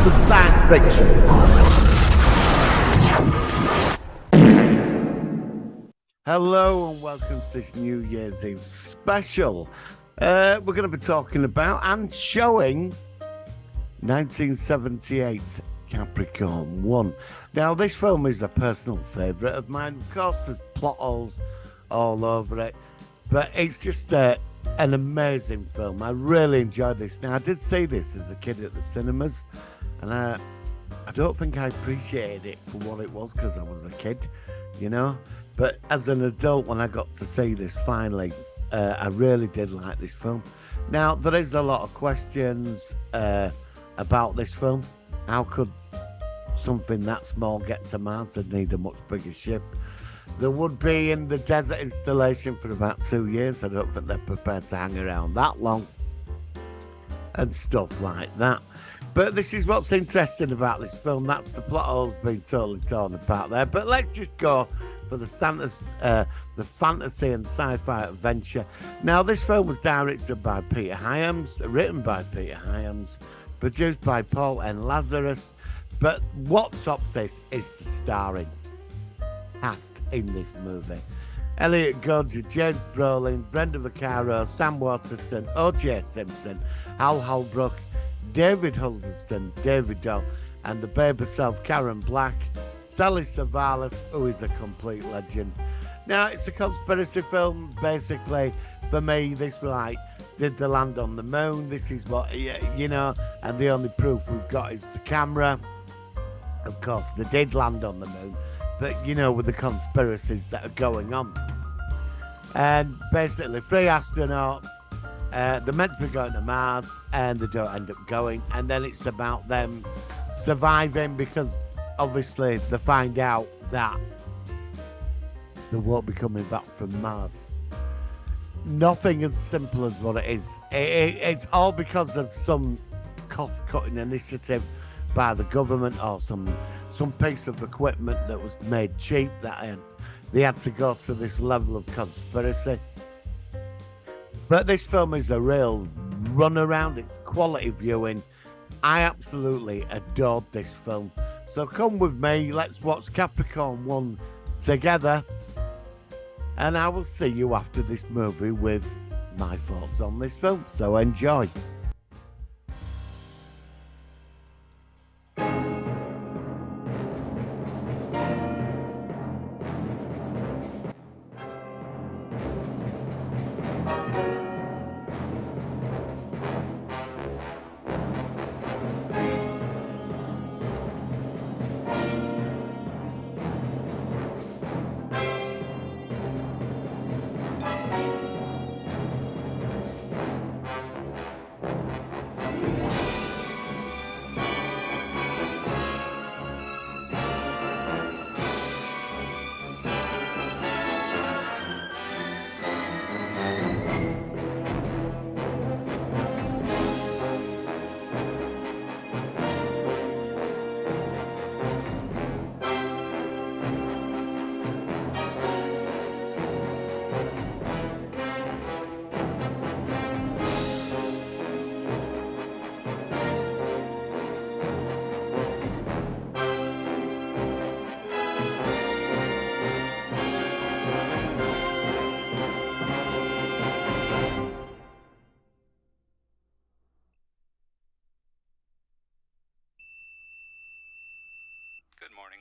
of science fiction. Hello and welcome to this New Year's Eve special. We're going to be talking about and showing 1978 Capricorn One. Now, this film is a personal favourite of mine. Of course, there's plot holes all over it, but it's just an amazing film. I really enjoyed this. Now, I did see this as a kid at the cinemas, and I don't think I appreciated it for what it was because I was a kid, you know. But as an adult, when I got to see this finally, I really did like this film. Now, there is a lot of questions about this film. How could something that small get to Mars? They'd need a much bigger ship. They would be in the desert installation for about 2 years. I don't think they're prepared to hang around that long and stuff like that. But this is what's interesting about this film. That's the plot holes being totally torn apart there. But let's just go for the fantasy and sci-fi adventure. Now, this film was directed by Peter Hyams, written by Peter Hyams, produced by Paul N. Lazarus. But what tops this is the starring cast in this movie. Elliot Whitter, James Brolin, Brenda Vaccaro, Sam Waterston, O.J. Simpson, Hal Holbrook, David Huddleston, David Doe, and the babe herself, Karen Black, Sally Savalas, who is a complete legend. Now, it's a conspiracy film, basically. For me, this was like, did they land on the moon? This is what, you know, and the only proof we've got is the camera. Of course, they did land on the moon, but, you know, with the conspiracies that are going on. And basically, 3 astronauts, they're meant to be going to Mars, and they don't end up going. And then it's about them surviving because, obviously, they find out that they won't be coming back from Mars. Nothing as simple as what it is. It's all because of some cost-cutting initiative by the government or some piece of equipment that was made cheap that they had to go to this level of conspiracy. But this film is a real runaround. It's quality viewing. I absolutely adored this film. So come with me. Let's watch Capricorn One together. And I will see you after this movie with my thoughts on this film. So enjoy.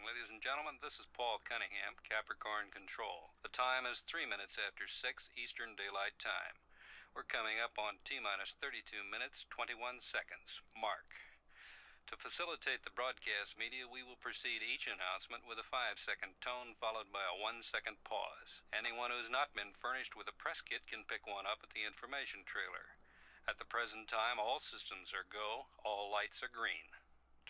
Ladies and gentlemen, this is Paul Cunningham, Capricorn Control. The time is 3 minutes after 6 Eastern Daylight Time. We're coming up on T-minus 32 minutes, 21 seconds. Mark. To facilitate the broadcast media, we will precede each announcement with a 5-second tone followed by a 1-second pause. Anyone who has not been furnished with a press kit can pick one up at the information trailer. At the present time, all systems are go, all lights are green.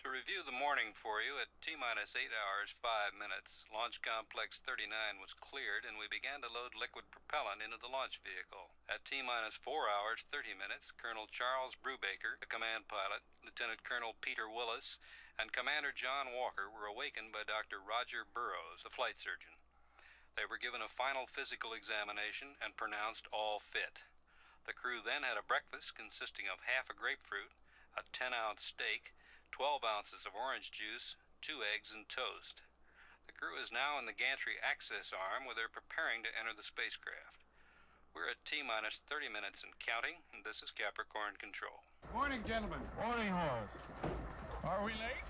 To review the morning for you, at T-minus 8 hours, 5 minutes, Launch Complex 39 was cleared and we began to load liquid propellant into the launch vehicle. At T-minus 4 hours, 30 minutes, Colonel Charles Brubaker, the command pilot, Lieutenant Colonel Peter Willis, and Commander John Walker were awakened by Dr. Roger Burroughs, a flight surgeon. They were given a final physical examination and pronounced all fit. The crew then had a breakfast consisting of half a grapefruit, a 10-ounce steak, 12 ounces of orange juice, 2 eggs, and toast. The crew is now in the gantry access arm where they're preparing to enter the spacecraft. We're at T-minus 30 minutes and counting, and this is Capricorn Control. Morning, gentlemen. Morning, Horace. Are we late?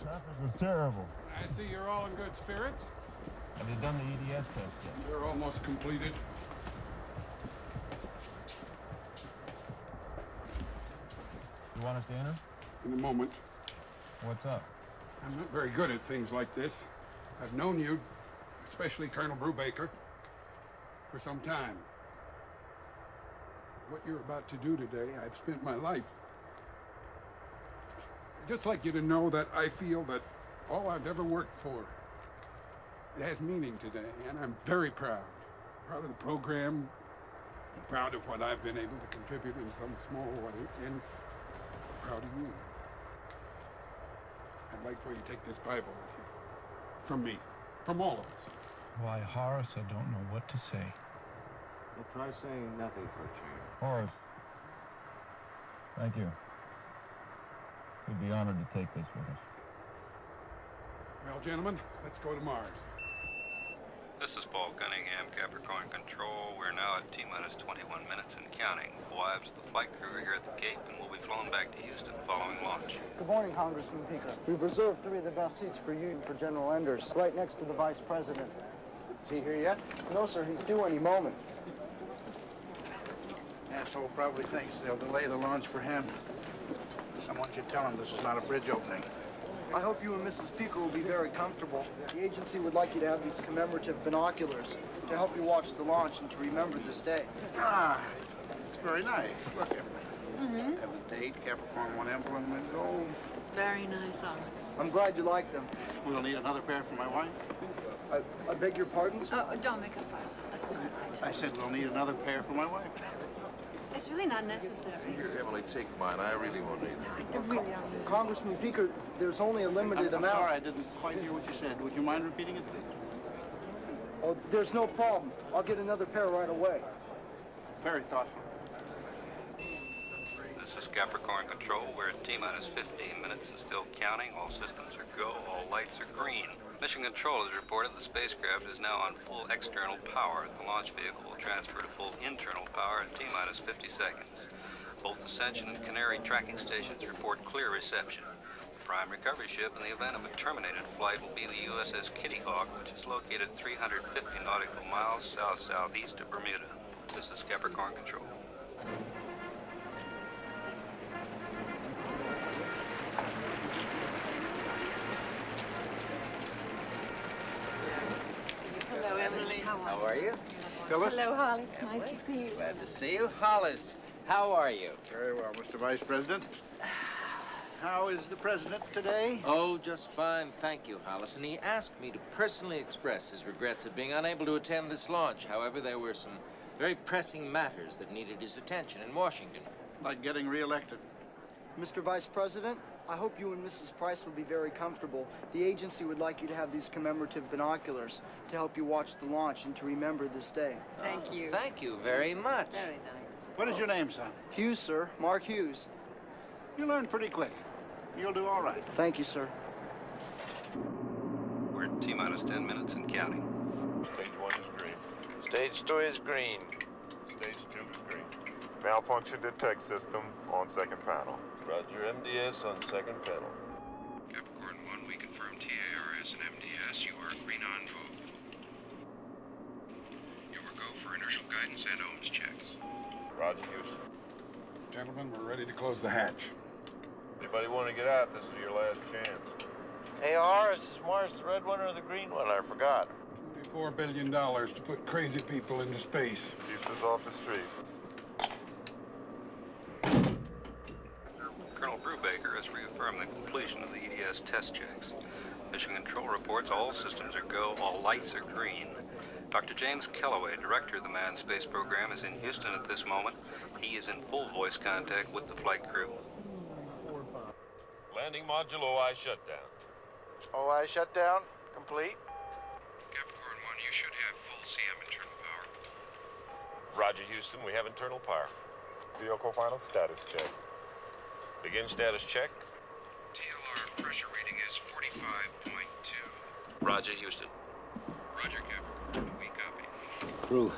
Traffic was terrible. I see you're all in good spirits. Have they done the EDS test yet? They're almost completed. You want us to enter? In a moment. What's up? I'm not very good at things like this. I've known you, especially Colonel Brubaker, for some time. What you're about to do today, I've spent my life. I'd just like you to know that I feel that all I've ever worked for, it has meaning today, and I'm very proud. Proud of the program, proud of what I've been able to contribute in some small way, and proud of you. I'd like for you to take this Bible with you. From me. From all of us. Why, Horace, I don't know what to say. We'll try saying nothing for a change. Horace. Thank you. We'd be honored to take this with us. Well, gentlemen, let's go to Mars. This is Paul Cunningham, Capricorn Control. We're now at T-minus 21 minutes and counting. The wives of the flight crew are here at the gate, and we'll be flown back to Houston following launch. Good morning, Congressman Baker. We've reserved 3 of the best seats for you and for General Enders, right next to the Vice President. Is he here yet? No, sir, he's due any moment. Asshole probably thinks they'll delay the launch for him. Someone should tell him this is not a bridge opening. I hope you and Mrs. Peeker will be very comfortable. The agency would like you to have these commemorative binoculars to help you watch the launch and to remember this day. Ah, it's very nice. Look at it. Have a date, Capricorn One emblem in gold. Very nice, Horace. I'm glad you like them. We'll need another pair for my wife. I beg your pardon, sir? Oh, don't make a fuss. That's all right. I said we'll need another pair for my wife. It's really not necessary. Here, Emily, take mine. I really won't need them. I really don't need it. Congressman Peeker, there's only a limited I'm amount. sorry, I didn't quite hear what you said. Would you mind repeating it, please? Oh, there's no problem. I'll get another pair right away. Very thoughtful. This is Capricorn Control. We're at T-minus 15 minutes and still counting. All systems are go. All lights are green. Mission Control has reported the spacecraft is now on full external power. The launch vehicle will transfer to full internal power in T-minus 50 seconds. Both Ascension and Canary tracking stations report clear reception. The prime recovery ship in the event of a terminated flight will be the USS Kitty Hawk, which is located 350 nautical miles south-southeast of Bermuda. This is Capricorn Control. Hello, Emily. How are you? Phyllis? Hello, Hollis. Nice to see you. Glad to see you. Hollis, how are you? Very well, Mr. Vice President. How is the President today? Oh, just fine, thank you, Hollis. And he asked me to personally express his regrets at being unable to attend this launch. However, there were some very pressing matters that needed his attention in Washington. Like getting reelected. Mr. Vice President, I hope you and Mrs. Price will be very comfortable. The agency would like you to have these commemorative binoculars to help you watch the launch and to remember this day. Thank you. Thank you very much. Very nice. What is your name, son? Hughes, sir. Mark Hughes. You learn pretty quick. You'll do all right. Thank you, sir. We're at T-minus 10 minutes and counting. Stage 1 is green. Stage 2 is green. Stage 2 is green. Malfunction detect system on second panel. Roger, MDS on second panel. Capricorn One, we confirm TARS and MDS. You are green on both. You are go for inertial guidance and ohms checks. Roger, Houston. Gentlemen, we're ready to close the hatch. Anybody want to get out? This is your last chance. Hey, Horace, is Mars the red one or the green one? I forgot. $4 billion to put crazy people into space. Keeps us off the streets. Colonel Brubaker has reaffirmed the completion of the EDS test checks. Mission Control reports all systems are go, all lights are green. Dr. James Kelloway, director of the Manned Space Program, is in Houston at this moment. He is in full voice contact with the flight crew. Landing module OI shutdown. OI shutdown complete. Capricorn One, you should have full CM internal power. Roger, Houston. We have internal power. Vehicle final status check. Begin status check. TARS 45.2. Roger, Houston. Roger, Capricorn. We copy. Crew,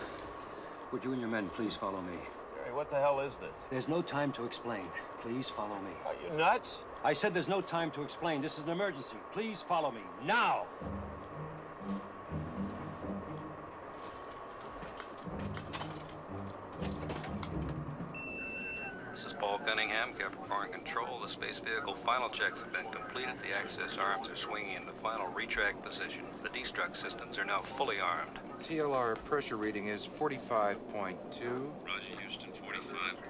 would you and your men please follow me? Jerry, what the hell is this? There's no time to explain. Please follow me. Are you nuts? I said there's no time to explain. This is an emergency. Please follow me. Now! This is Paul Cunningham, Capricorn Control. The space vehicle final checks have been completed. The access arms are swinging into final retract position. The destruct systems are now fully armed. TLR pressure reading is 45.2. Roger, Houston, 45.2.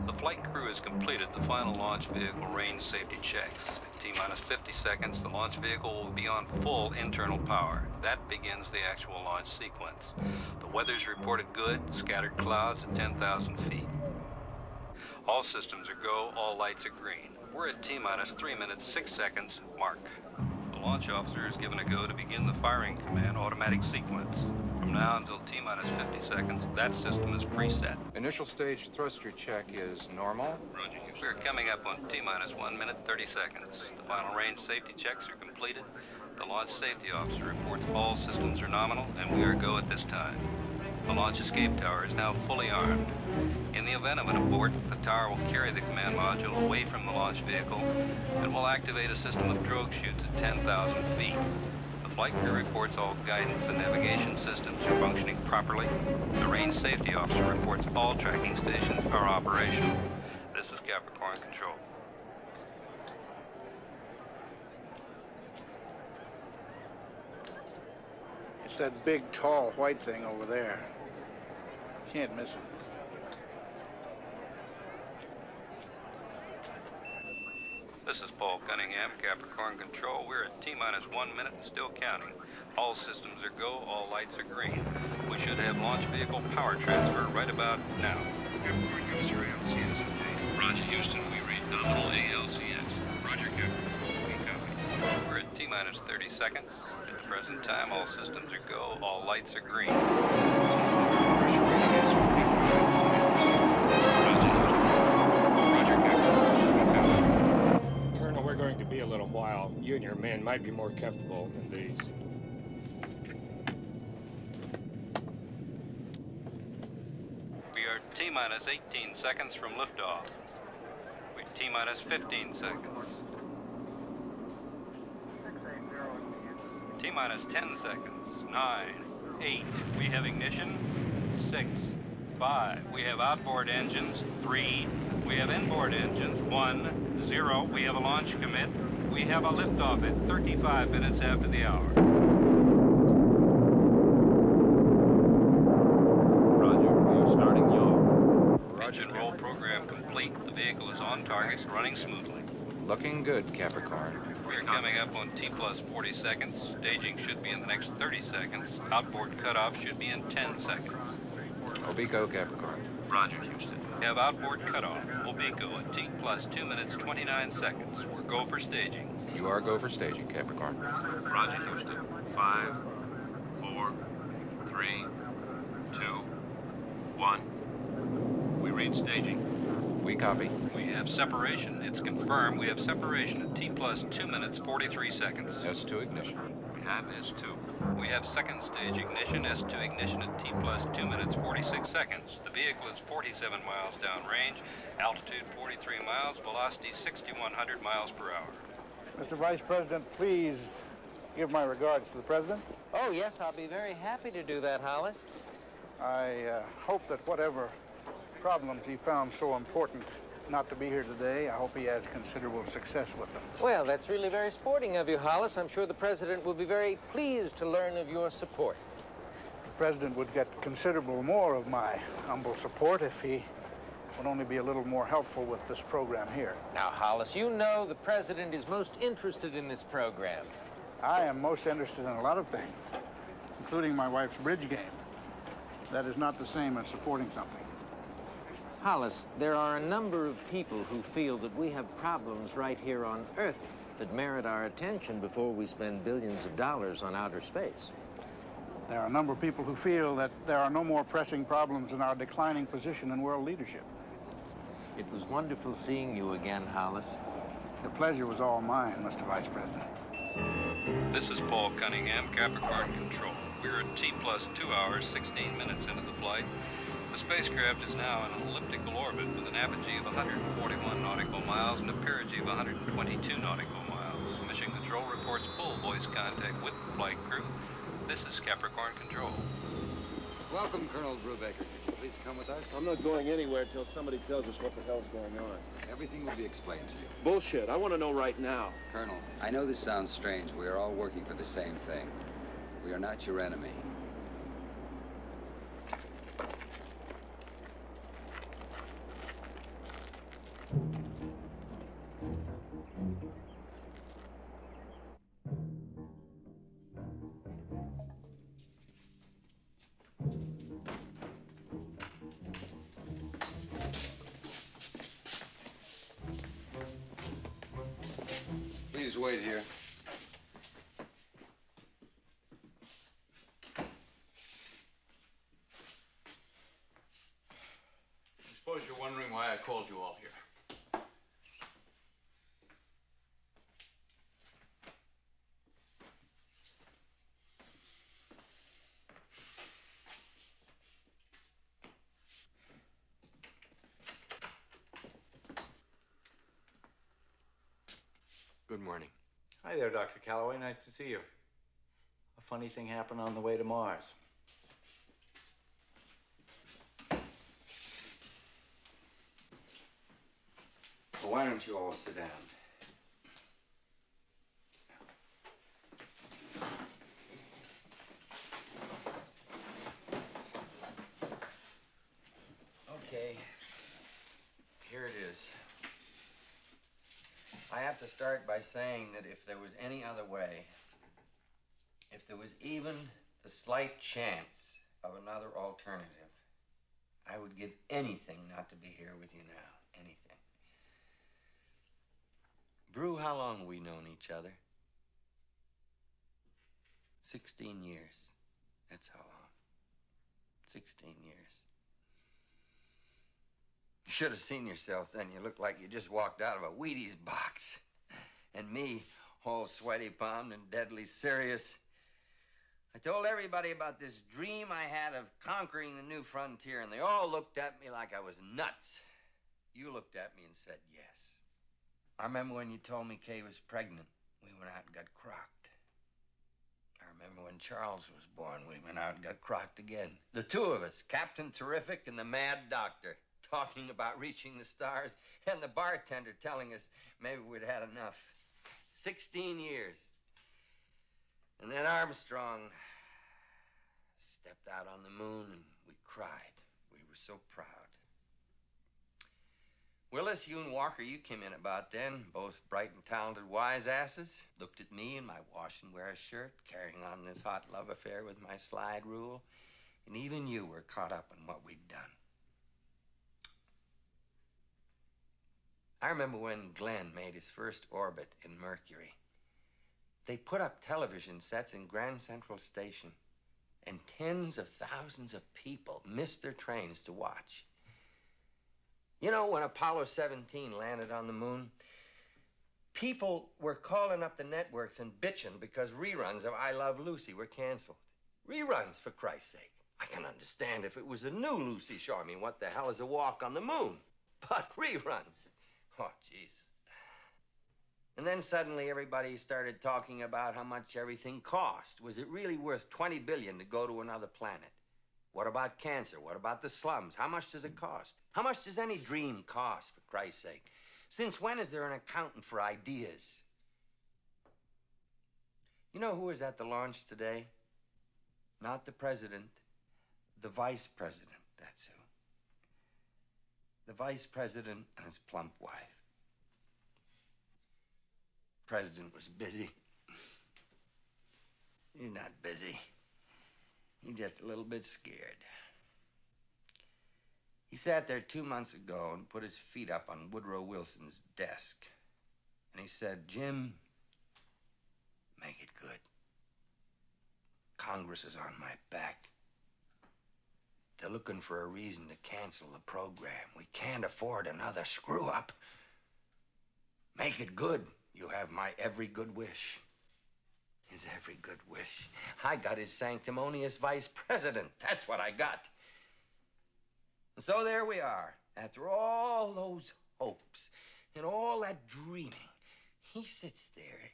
The flight crew has completed the final launch vehicle range safety checks. T-minus 50 seconds, the launch vehicle will be on full internal power. That begins the actual launch sequence. The weather's reported good, scattered clouds at 10,000 feet. All systems are go, all lights are green. We're at T-minus 3 minutes, 6 seconds, mark. The launch officer is given a go to begin the firing command automatic sequence. From now until T-minus 50 seconds, that system is preset. Initial stage thruster check is normal. Roger. We're coming up on T-minus 1 minute, 30 seconds. The final range safety checks are completed. The launch safety officer reports all systems are nominal, and we are go at this time. The launch escape tower is now fully armed. In the event of an abort, the tower will carry the command module away from the launch vehicle and will activate a system of drogue chutes at 10,000 feet. The flight crew reports all guidance and navigation systems are functioning properly. The range safety officer reports all tracking stations are operational. This is Capricorn Control. It's that big, tall, white thing over there. Can't miss it. This is Paul Cunningham, Capricorn Control. We're at T-minus 1 minute and still counting. All systems are go, all lights are green. We should have launch vehicle power transfer right about now. Capricorn, give us your ALCS update. Roger, Houston, we read nominal ALCS. Roger, Capricorn, we copy. We're at T-minus 30 seconds. At the present time, all systems are go, all lights are green. Colonel, we're going to be a little while. You and your men might be more comfortable than these. We are T-minus 18 seconds from liftoff. We're T-minus 15 seconds. T-minus 10 seconds. 9, 8. We have ignition. 6, 5. We have outboard engines. 3. We have inboard engines. 1, 0. We have a launch commit. We have a liftoff at 35 minutes after the hour. Roger, we are starting yaw. Engine roll program complete. The vehicle is on target, running smoothly. Looking good, Capricorn. We're coming up on T-plus 40 seconds. Staging should be in the next 30 seconds. Outboard cutoff should be in 10 seconds. Obico, Capricorn. Roger, Houston. We have outboard cutoff. Obico at T-plus 2 minutes, 29 seconds. We're go for staging. You are go for staging, Capricorn. Roger, Houston. 5, 4, 3, 2, 1. We read staging. We copy. We have separation. It's confirmed. We have separation at T-plus 2 minutes, 43 seconds. S2 ignition. We have S2. We have second stage ignition, S2 ignition at T-plus 2 minutes, 46 seconds. The vehicle is 47 miles downrange, altitude 43 miles, velocity 6,100 miles per hour. Mr. Vice President, please give my regards to the President. Oh, yes, I'll be very happy to do that, Hollis. I hope that whatever problems he found so important not to be here today, I hope he has considerable success with them. Well, that's really very sporting of you, Hollis. I'm sure the President will be very pleased to learn of your support. The President would get considerable more of my humble support if he would only be a little more helpful with this program here. Now, Hollis, you know the President is most interested in this program. I am most interested in a lot of things, including my wife's bridge game. That is not the same as supporting something. Hollis, there are a number of people who feel that we have problems right here on Earth that merit our attention before we spend billions of dollars on outer space. There are a number of people who feel that there are no more pressing problems in our declining position in world leadership. It was wonderful seeing you again, Hollis. The pleasure was all mine, Mr. Vice President. This is Paul Cunningham, Capricorn Control. We're at T plus 2 hours, 16 minutes into the flight. The spacecraft is now in an elliptical orbit with an apogee of 141 nautical miles and a perigee of 122 nautical miles. Mission Control reports full voice contact with the flight crew. This is Capricorn Control. Welcome, Colonel Brubaker. Could you please come with us? I'm not going anywhere till somebody tells us what the hell's going on. Everything will be explained to you. Bullshit. I want to know right now. Colonel, I know this sounds strange. We are all working for the same thing. We are not your enemy. Please wait here. I suppose you're wondering why I called you all here. Good morning. Hi there, Dr. Kelloway. Nice to see you. A funny thing happened on the way to Mars. Well, why don't you all sit down? Okay. Here it is. I have to start by saying that if there was any other way, if there was even the slight chance of another alternative, I would give anything not to be here with you now. Anything. Brew, how long have we known each other? 16 years. That's how long. 16 years. You should have seen yourself then. You looked like you just walked out of a Wheaties box. And me, all sweaty palmed and deadly serious. I told everybody about this dream I had of conquering the new frontier, and they all looked at me like I was nuts. You looked at me and said yes. I remember when you told me Kay was pregnant. We went out and got crocked. I remember when Charles was born. We went out and got crocked again. The two of us, Captain Terrific and the Mad Doctor, talking about reaching the stars, and the bartender telling us maybe we'd had enough. 16 years. And then Armstrong stepped out on the moon, and we cried. We were so proud. Willis, you and Walker, you came in about then, both bright and talented wise asses. Looked at me in my wash and wear shirt, carrying on this hot love affair with my slide rule. And even you were caught up in what we'd done. I remember when Glenn made his first orbit in Mercury. They put up television sets in Grand Central Station, and tens of thousands of people missed their trains to watch. You know, when Apollo 17 landed on the moon, people were calling up the networks and bitching because reruns of I Love Lucy were canceled. Reruns, for Christ's sake. I can understand if it was a new Lucy show. I mean, what the hell is a walk on the moon? But reruns. Oh, jeez. And then suddenly everybody started talking about how much everything cost. Was it really worth $20 billion to go to another planet? What about cancer? What about the slums? How much does it cost? How much does any dream cost, for Christ's sake? Since when is there an accountant for ideas? You know who was at the launch today? Not the president, the vice president, that's who. The vice president and his plump wife. President was busy. He's not busy. He's just a little bit scared. He sat there 2 months ago and put his feet up on Woodrow Wilson's desk. And he said, Jim, make it good. Congress is on my back. They're looking for a reason to cancel the program. We can't afford another screw-up. Make it good. You have my every good wish. His every good wish. I got his sanctimonious vice president. That's what I got. And so there we are. After all those hopes and all that dreaming, he sits there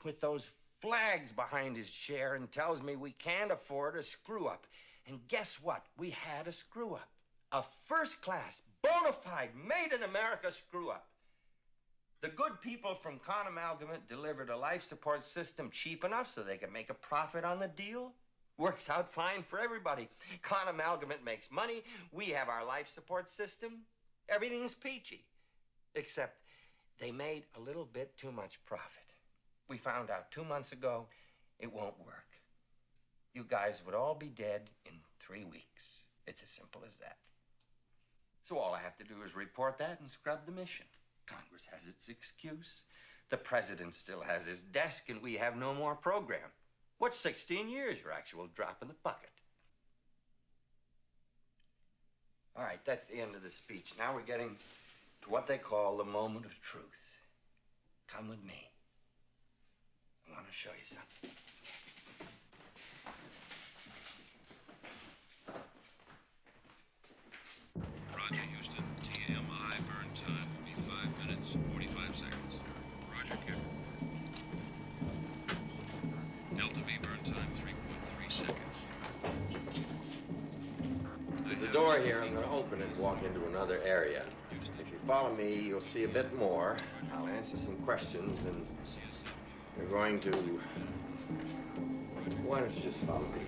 with those flags behind his chair and tells me we can't afford a screw-up. And guess what? We had a screw-up. A first-class, bona fide, made-in-America screw-up. The good people from Con-Amalgamate delivered a life support system cheap enough so they could make a profit on the deal. Works out fine for everybody. Con-Amalgamate makes money. We have our life support system. Everything's peachy. Except they made a little bit too much profit. We found out 2 months ago it won't work. You guys would all be dead in 3 weeks. It's as simple as that. So all I have to do is report that and scrub the mission. Congress has its excuse. The president still has his desk, and we have no more program. What's 16 years? Your actual drop in the bucket. All right, that's the end of the speech. Now we're getting to what they call the moment of truth. Come with me. I want to show you something. Roger, Houston. TMI burn time will be 5 minutes, 45 seconds. Roger, Kip. Delta V burn time, 3.3 seconds. There's a door here. I'm going to open it and walk into another area. If you follow me, you'll see a bit more. I'll answer some questions, and you're going to... Why don't you just follow me?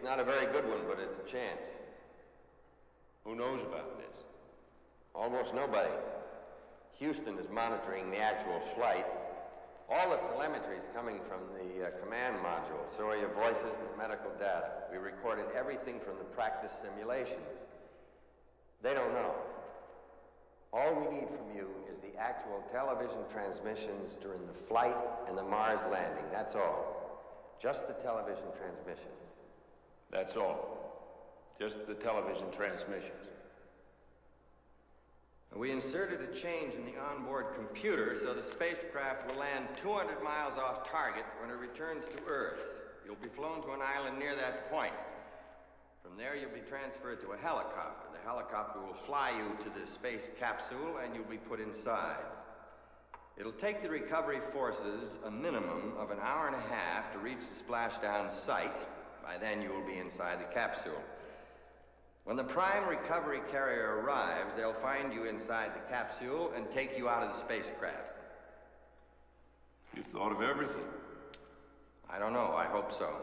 Not a very good one, but it's a chance. Who knows about this? Almost nobody. Houston is monitoring the actual flight. All the telemetry is coming from the command module. So are your voices and the medical data. We recorded everything from the practice simulations. They don't know. All we need from you is the actual television transmissions during the flight and the Mars landing. That's all. Just the television transmissions. That's all. Just the television transmissions. We inserted a change in the onboard computer so the spacecraft will land 200 miles off target when it returns to Earth. You'll be flown to an island near that point. From there, you'll be transferred to a helicopter. The helicopter will fly you to the space capsule, and you'll be put inside. It'll take the recovery forces a minimum of an hour and a half to reach the splashdown site. By then, you will be inside the capsule. When the prime recovery carrier arrives, they'll find you inside the capsule and take you out of the spacecraft. You thought of everything. I don't know. I hope so.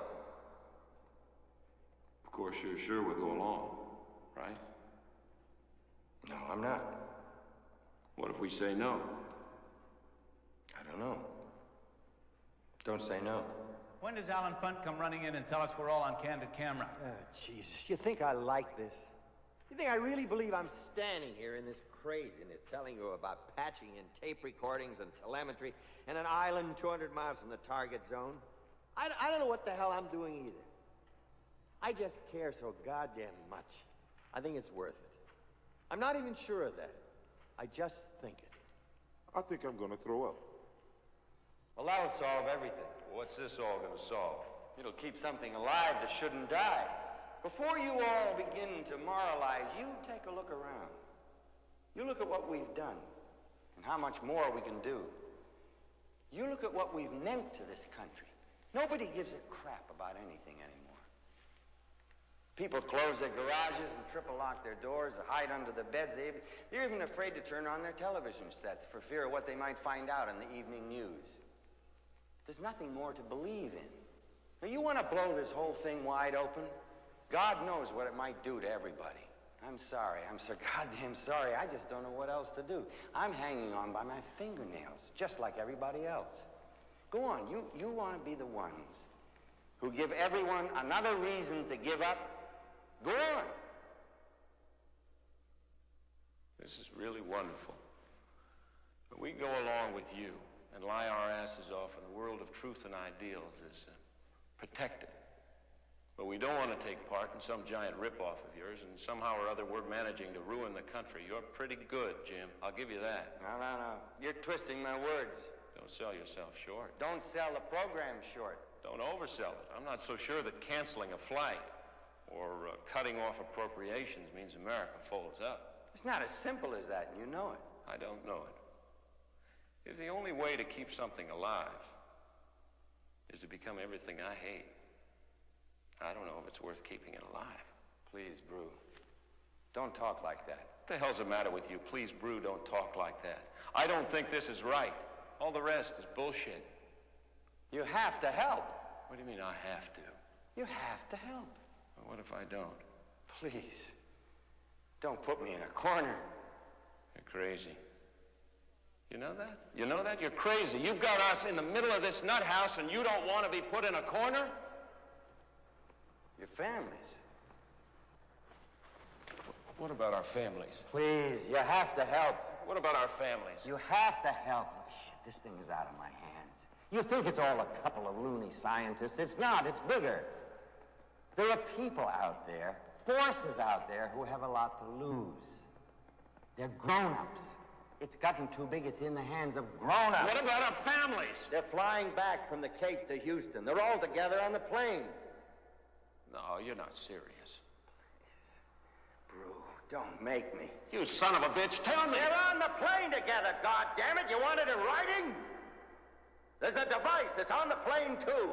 Of course, you're sure we'll go along, right? No, I'm not. What if we say no? I don't know. Don't say no. When does Alan Funt come running in and tell us we're all on candid camera? Jesus, you think I like this? You think I really believe I'm standing here in this craziness telling you about patching and tape recordings and telemetry and an island 200 miles from the target zone? I don't know what the hell I'm doing either. I just care so goddamn much. I think it's worth it. I'm not even sure of that. I just think it. I think I'm gonna throw up. Well, that'll solve everything. What's this all gonna solve? It'll keep something alive that shouldn't die. Before you all begin to moralize, you take a look around. You look at what we've done and how much more we can do. You look at what we've meant to this country. Nobody gives a crap about anything anymore. People close their garages and triple lock their doors, they hide under the beds. They're even afraid to turn on their television sets for fear of what they might find out in the evening news. There's nothing more to believe in. Now, you want to blow this whole thing wide open? God knows what it might do to everybody. I'm sorry. I'm so goddamn sorry. I just don't know what else to do. I'm hanging on by my fingernails, just like everybody else. Go on. You want to be the ones who give everyone another reason to give up, go on. This is really wonderful. But we go along with you and lie our asses off in the world of truth and ideals as protected. But we don't want to take part in some giant rip-off of yours, and somehow or other we're managing to ruin the country. You're pretty good, Jim. I'll give you that. No. You're twisting my words. Don't sell yourself short. Don't sell the program short. Don't oversell it. I'm not so sure that canceling a flight or cutting off appropriations means America folds up. It's not as simple as that, and you know it. I don't know it. If the only way to keep something alive is to become everything I hate, I don't know if it's worth keeping it alive. Please, Brew. Don't talk like that. What the hell's the matter with you? Please, Brew, don't talk like that. I don't think this is right. All the rest is bullshit. You have to help. What do you mean I have to? You have to help. Well, what if I don't? Please. Don't put me in a corner. You're crazy. You know that? You know that? You're crazy. You've got us in the middle of this nut house and you don't want to be put in a corner? Your families. What about our families? Please, you have to help. What about our families? You have to help. Oh, shit, this thing is out of my hands. You think it's all a couple of loony scientists. It's not. It's bigger. There are people out there, forces out there, who have a lot to lose. They're grown-ups. It's gotten too big. It's in the hands of grown-ups. What about our families? They're flying back from the Cape to Houston. They're all together on the plane. No, you're not serious. Brew, don't make me. You son of a bitch, tell me! They're on the plane together, goddammit! You want it in writing? There's a device. It's on the plane, too.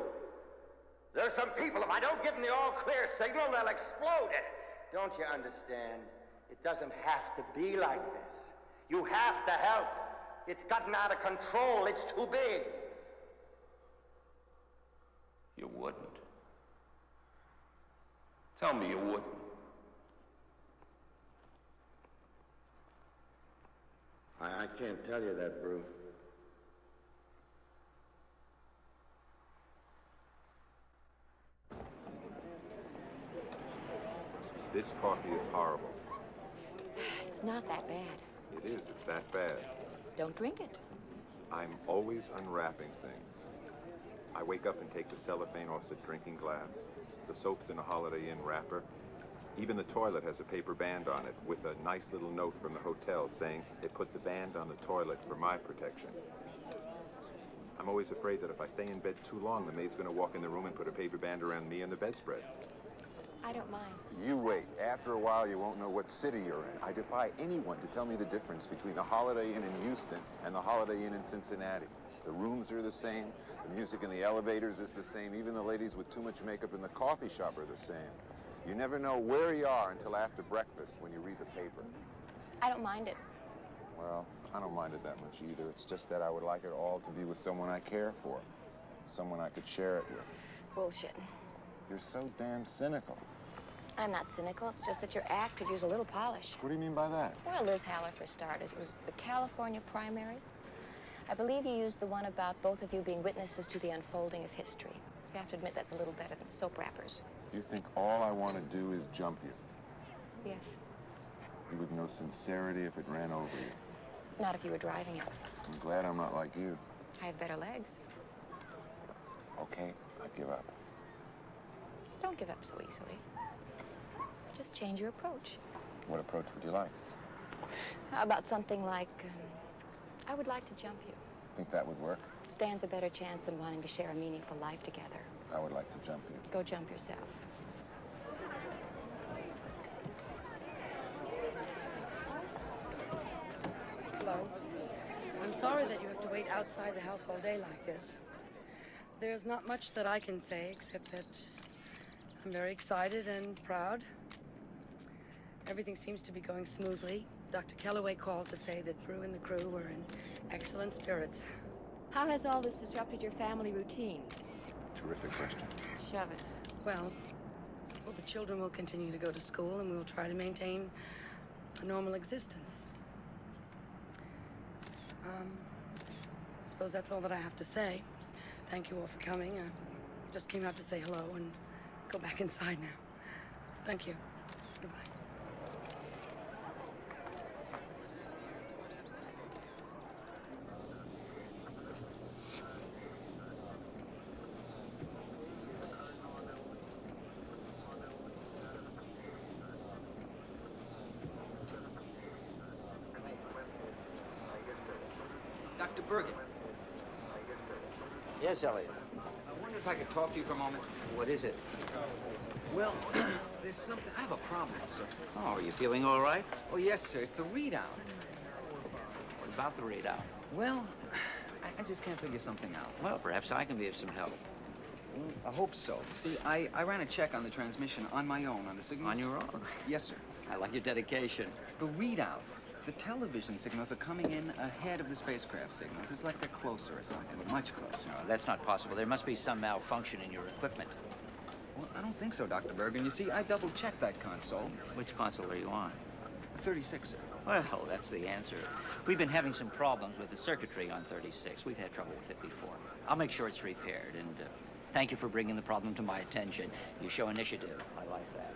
There's some people, if I don't give them the all-clear signal, they'll explode it. Don't you understand? It doesn't have to be like this. You have to help. It's gotten out of control. It's too big. You wouldn't. Tell me you wouldn't. I can't tell you that, Brew. This coffee is horrible. It's not that bad. It is. It's that bad. Don't drink it. I'm always unwrapping things. I wake up and take the cellophane off the drinking glass. The soap's in a Holiday Inn wrapper. Even the toilet has a paper band on it with a nice little note from the hotel saying they put the band on the toilet for my protection. I'm always afraid that if I stay in bed too long, the maid's going to walk in the room and put a paper band around me and the bedspread. I don't mind. You wait. After a while, you won't know what city you're in. I defy anyone to tell me the difference between the Holiday Inn in Houston and the Holiday Inn in Cincinnati. The rooms are the same. The music in the elevators is the same. Even the ladies with too much makeup in the coffee shop are the same. You never know where you are until after breakfast when you read the paper. I don't mind it. Well, I don't mind it that much either. It's just that I would like it all to be with someone I care for. Someone I could share it with. Bullshit. You're so damn cynical. I'm not cynical. It's just that your act could use a little polish. What do you mean by that? Well, Liz Haller, for starters. It was the California primary. I believe you used the one about both of you being witnesses to the unfolding of history. You have to admit that's a little better than soap wrappers. You think all I want to do is jump you? Yes. With no sincerity if it ran over you. Not if you were driving it. I'm glad I'm not like you. I have better legs. Okay, I give up. Don't give up so easily. Just change your approach. What approach would you like? How about something like, I would like to jump you. Think that would work? Stands a better chance than wanting to share a meaningful life together. I would like to jump you. Go jump yourself. Hello. I'm sorry that you have to wait outside the house all day like this. There's not much that I can say except that I'm very excited and proud. Everything seems to be going smoothly. Dr. Kelloway called to say that Brew and the crew were in excellent spirits. How has all this disrupted your family routine? Terrific question. Shove it. Well, the children will continue to go to school and we'll try to maintain a normal existence. Suppose that's all that I have to say. Thank you all for coming. I just came out to say hello and go back inside now. Thank you. Goodbye. Dr. Bergen. Yes, Elliot. I wonder if I could talk to you for a moment. What is it? Well, there's something. I have a problem, sir. Oh, are you feeling all right? Oh, yes, sir. It's the readout. What about the readout? Well, I just can't figure something out. Well, perhaps I can be of some help. I hope so. See, I ran a check on the transmission on my own, on the signals. On your own? Yes, sir. I like your dedication. The readout. The television signals are coming in ahead of the spacecraft signals. It's like they're closer or something, much closer. No, that's not possible. There must be some malfunction in your equipment. Well, I don't think so, Dr. Bergen. You see, I double-checked that console. Which console are you on? 36, sir. Well, that's the answer. We've been having some problems with the circuitry on 36. We've had trouble with it before. I'll make sure it's repaired, and thank you for bringing the problem to my attention. You show initiative. I like that.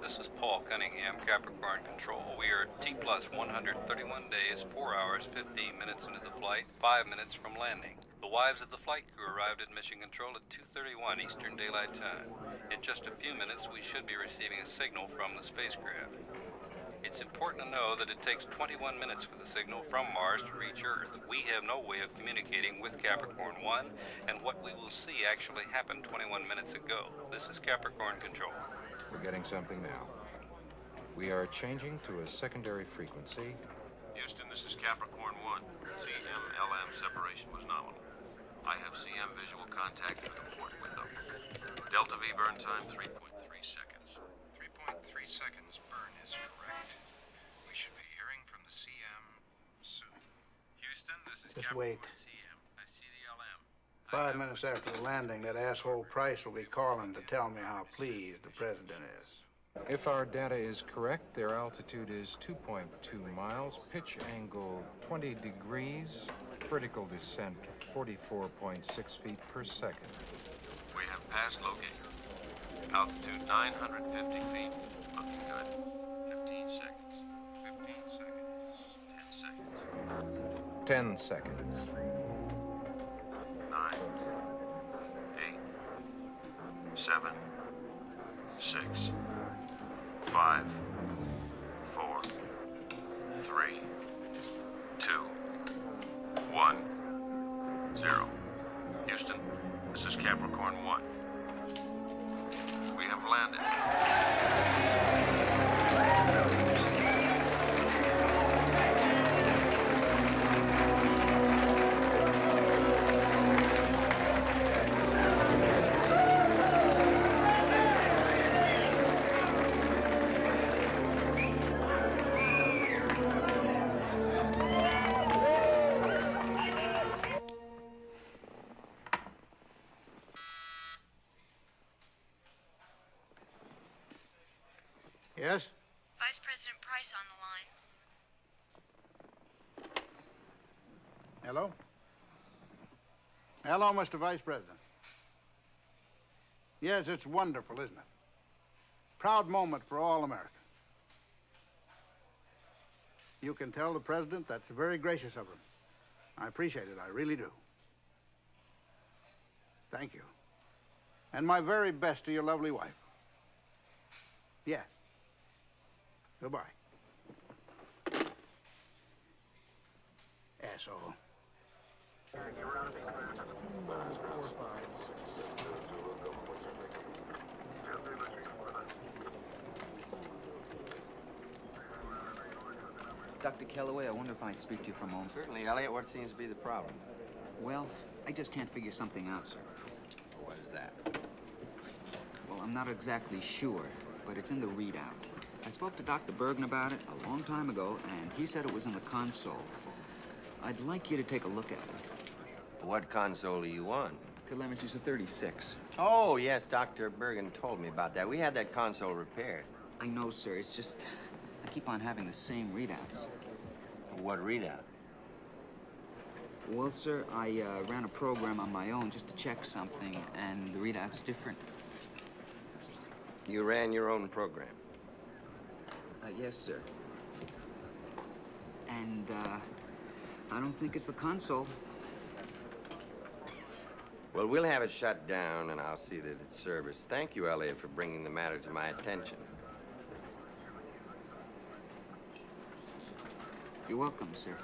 This is Paul Cunningham, Capricorn Control. We are T plus 131 days, 4 hours, 15 minutes into the flight, 5 minutes from landing. The wives of the flight crew arrived at Mission Control at 2:31 Eastern Daylight Time. In just a few minutes, we should be receiving a signal from the spacecraft. It's important to know that it takes 21 minutes for the signal from Mars to reach Earth. We have no way of communicating with Capricorn One, and what we will see actually happened 21 minutes ago. This is Capricorn Control. We're getting something now. We are changing to a secondary frequency. Houston, this is Capricorn One. CM-LM separation was nominal. I have CM visual contact through the port window. Delta V burn time 3.3 seconds. 3.3 seconds burn is correct. We should be hearing from the CM soon. Houston, this is Just Capricorn wait. CM. I see the LM. 5 minutes after the landing, that asshole Price will be calling to tell me how pleased the president is. If our data is correct, their altitude is 2.2 miles, pitch angle 20 degrees, vertical descent 44.6 feet per second. We have passed locator. Altitude 950 feet. Looking good. 15 seconds. 15 seconds. 10 seconds. 10 seconds. 9, 8, 7, 6, 5, 4, 3, 2, 1, 0. Houston, this is Capricorn One. We have landed. Yes? Vice President Price on the line. Hello? Hello, Mr. Vice President. Yes, it's wonderful, isn't it? Proud moment for all Americans. You can tell the president that's very gracious of him. I appreciate it, I really do. Thank you. And my very best to your lovely wife. Yes. Goodbye. Asshole. Dr. Kelloway, I wonder if I could speak to you for a moment. Certainly, Elliot. What seems to be the problem? Well, I just can't figure something out, sir. What is that? Well, I'm not exactly sure, but it's in the readout. I spoke to Dr. Bergen about it a long time ago, and he said it was in the console. I'd like you to take a look at it. What console are you on? Telemetry's a 36. Oh, yes, Dr. Bergen told me about that. We had that console repaired. I know, sir. It's just I keep on having the same readouts. What readout? Well, sir, I ran a program on my own just to check something, and the readout's different. You ran your own program? Yes, sir. And, I don't think it's the console. Well, we'll have it shut down, and I'll see that it's serviced. Thank you, Elliot, for bringing the matter to my attention. You're welcome, sir.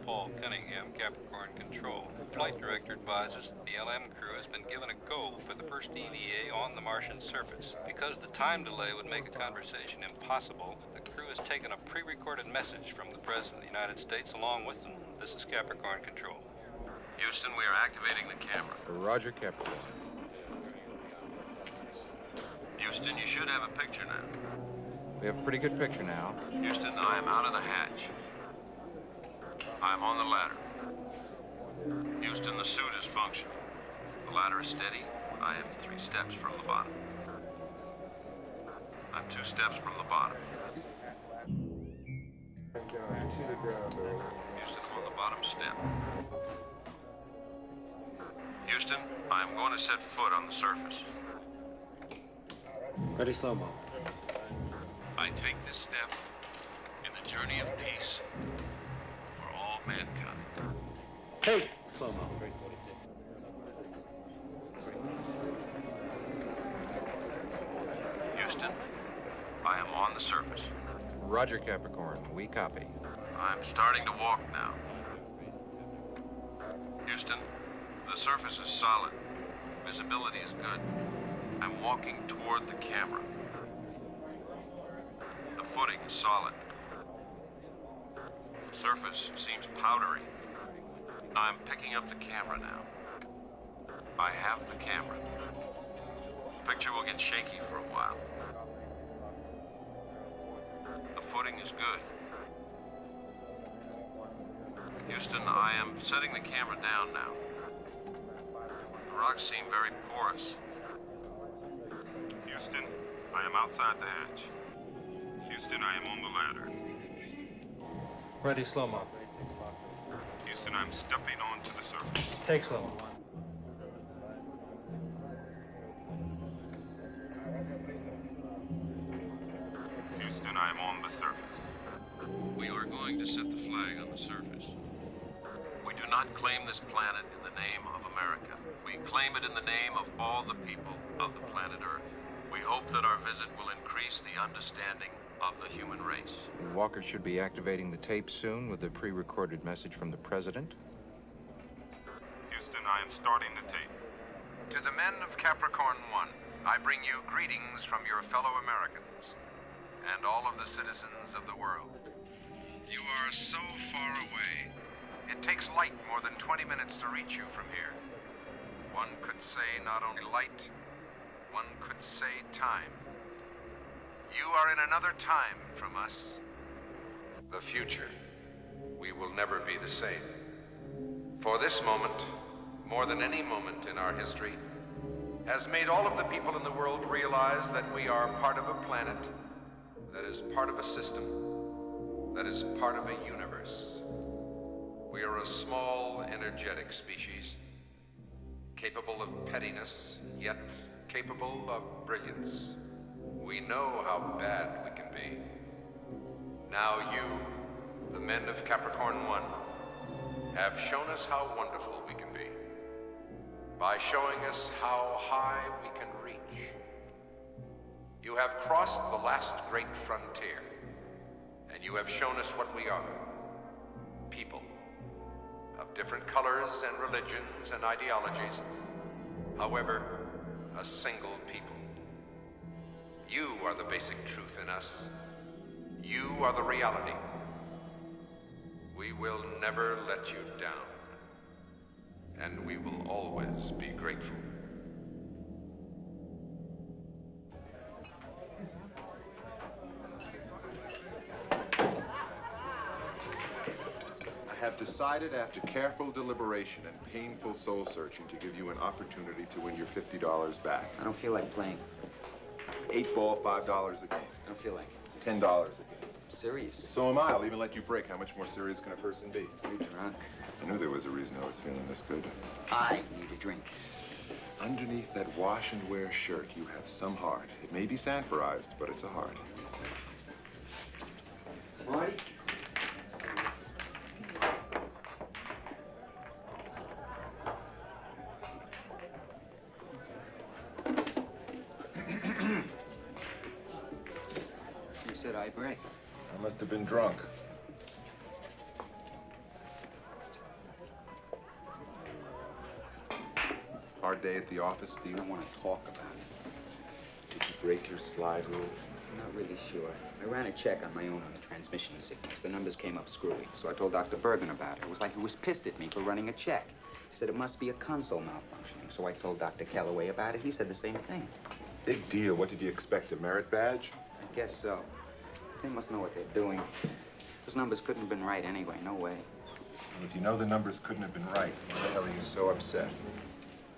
Paul Cunningham, Capricorn Control. The flight director advises that the LM crew has been given a go for the first EVA on the Martian surface. Because the time delay would make a conversation impossible, the crew has taken a pre-recorded message from the President of the United States along with them. This is Capricorn Control. Houston, we are activating the camera. Roger, Capricorn. Houston, you should have a picture now. We have a pretty good picture now. Houston, I am out of the hatch. I'm on the ladder. Houston, the suit is functioning. The ladder is steady. I am 3 steps from the bottom. I'm 2 steps from the bottom. Houston, I'm on the bottom step. Houston, I'm going to set foot on the surface. Ready, slow-mo. I take this step in the journey of peace for all mankind. Hey! Slow-mo. Houston, I am on the surface. Roger, Capricorn. We copy. I'm starting to walk now. Houston, the surface is solid. Visibility is good. I'm walking toward the camera. The footing is solid. The surface seems powdery. I'm picking up the camera now. I have the camera. The picture will get shaky for a while. The footing is good. Houston, I am setting the camera down now. The rocks seem very porous. Houston, I am outside the hatch. Houston, I am on the ladder. Ready, slow-mo. Houston, I'm stepping onto the surface. Take slow-mo. Houston, I am on the surface. We are going to set the flag on the surface. We do not claim this planet in the name of America. We claim it in the name of all the people of the planet Earth. We hope that our visit will increase the understanding of the human race. Walker should be activating the tape soon with a pre-recorded message from the President. Houston, I am starting the tape. To the men of Capricorn One, I bring you greetings from your fellow Americans and all of the citizens of the world. You are so far away. It takes light more than 20 minutes to reach you from here. One could say not only light, one could say time. You are in another time from us. The future. We will never be the same. For this moment, more than any moment in our history, has made all of the people in the world realize that we are part of a planet that is part of a system, that is part of a universe. We are a small, energetic species, capable of pettiness, yet capable of brilliance. We know how bad we can be. Now you, the men of Capricorn One, have shown us how wonderful we can be. by showing us how high we can reach. You have crossed the last great frontier, and you have shown us what we are. People of different colors and religions and ideologies, however, a single people. You are the basic truth in us. You are the reality. We will never let you down, and we will always be grateful. I have decided after careful deliberation and painful soul searching to give you an opportunity to win your $50 back. I don't feel like playing. 8 ball, $5 a game. I don't feel like it. $10 a game. Serious? So am I. I'll even let you break. How much more serious can a person be? You're drunk. I knew there was a reason I was feeling this good. I need a drink. Underneath that wash and wear shirt, you have some heart. It may be sanforized, but it's a heart. Marty? You said I break. I must have been drunk. Hard day at the office, Steve? I don't want to talk about it. Did you break your slide rule? I'm not really sure. I ran a check on my own on the transmission signals. The numbers came up screwy, so I told Dr. Bergen about it. It was like he was pissed at me for running a check. He said it must be a console malfunctioning, so I told Dr. Kelloway about it. He said the same thing. Big deal. What did you expect, a merit badge? I guess so. They must know what they're doing. Those numbers couldn't have been right anyway. No way. Well, if you know the numbers couldn't have been right, why the hell are you so upset? It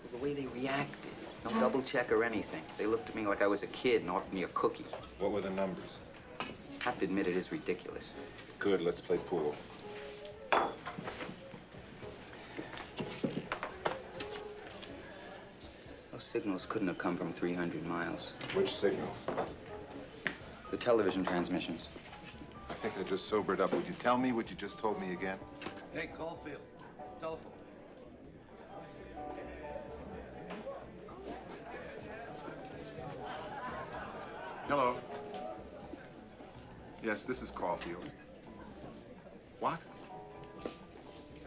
was the way they reacted. No double check or anything. They looked at me like I was a kid and offered me a cookie. What were the numbers? I have to admit it is ridiculous. Good, let's play pool. Those signals couldn't have come from 300 miles. Which signals? The television transmissions. I think I just sobered up. Would you tell me what you just told me again? Hey, Caulfield. Telephone. Hello. Yes, this is Caulfield. What?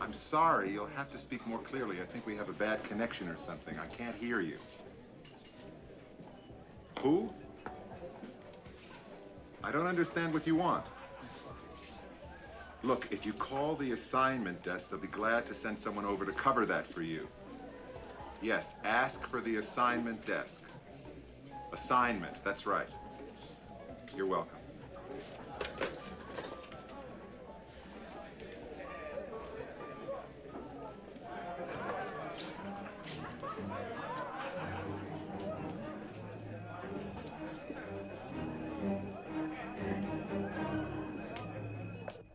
I'm sorry. You'll have to speak more clearly. I think we have a bad connection or something. I can't hear you. Who? I don't understand what you want. Look, if you call the assignment desk, they'll be glad to send someone over to cover that for you. Yes, ask for the assignment desk. Assignment, that's right. You're welcome.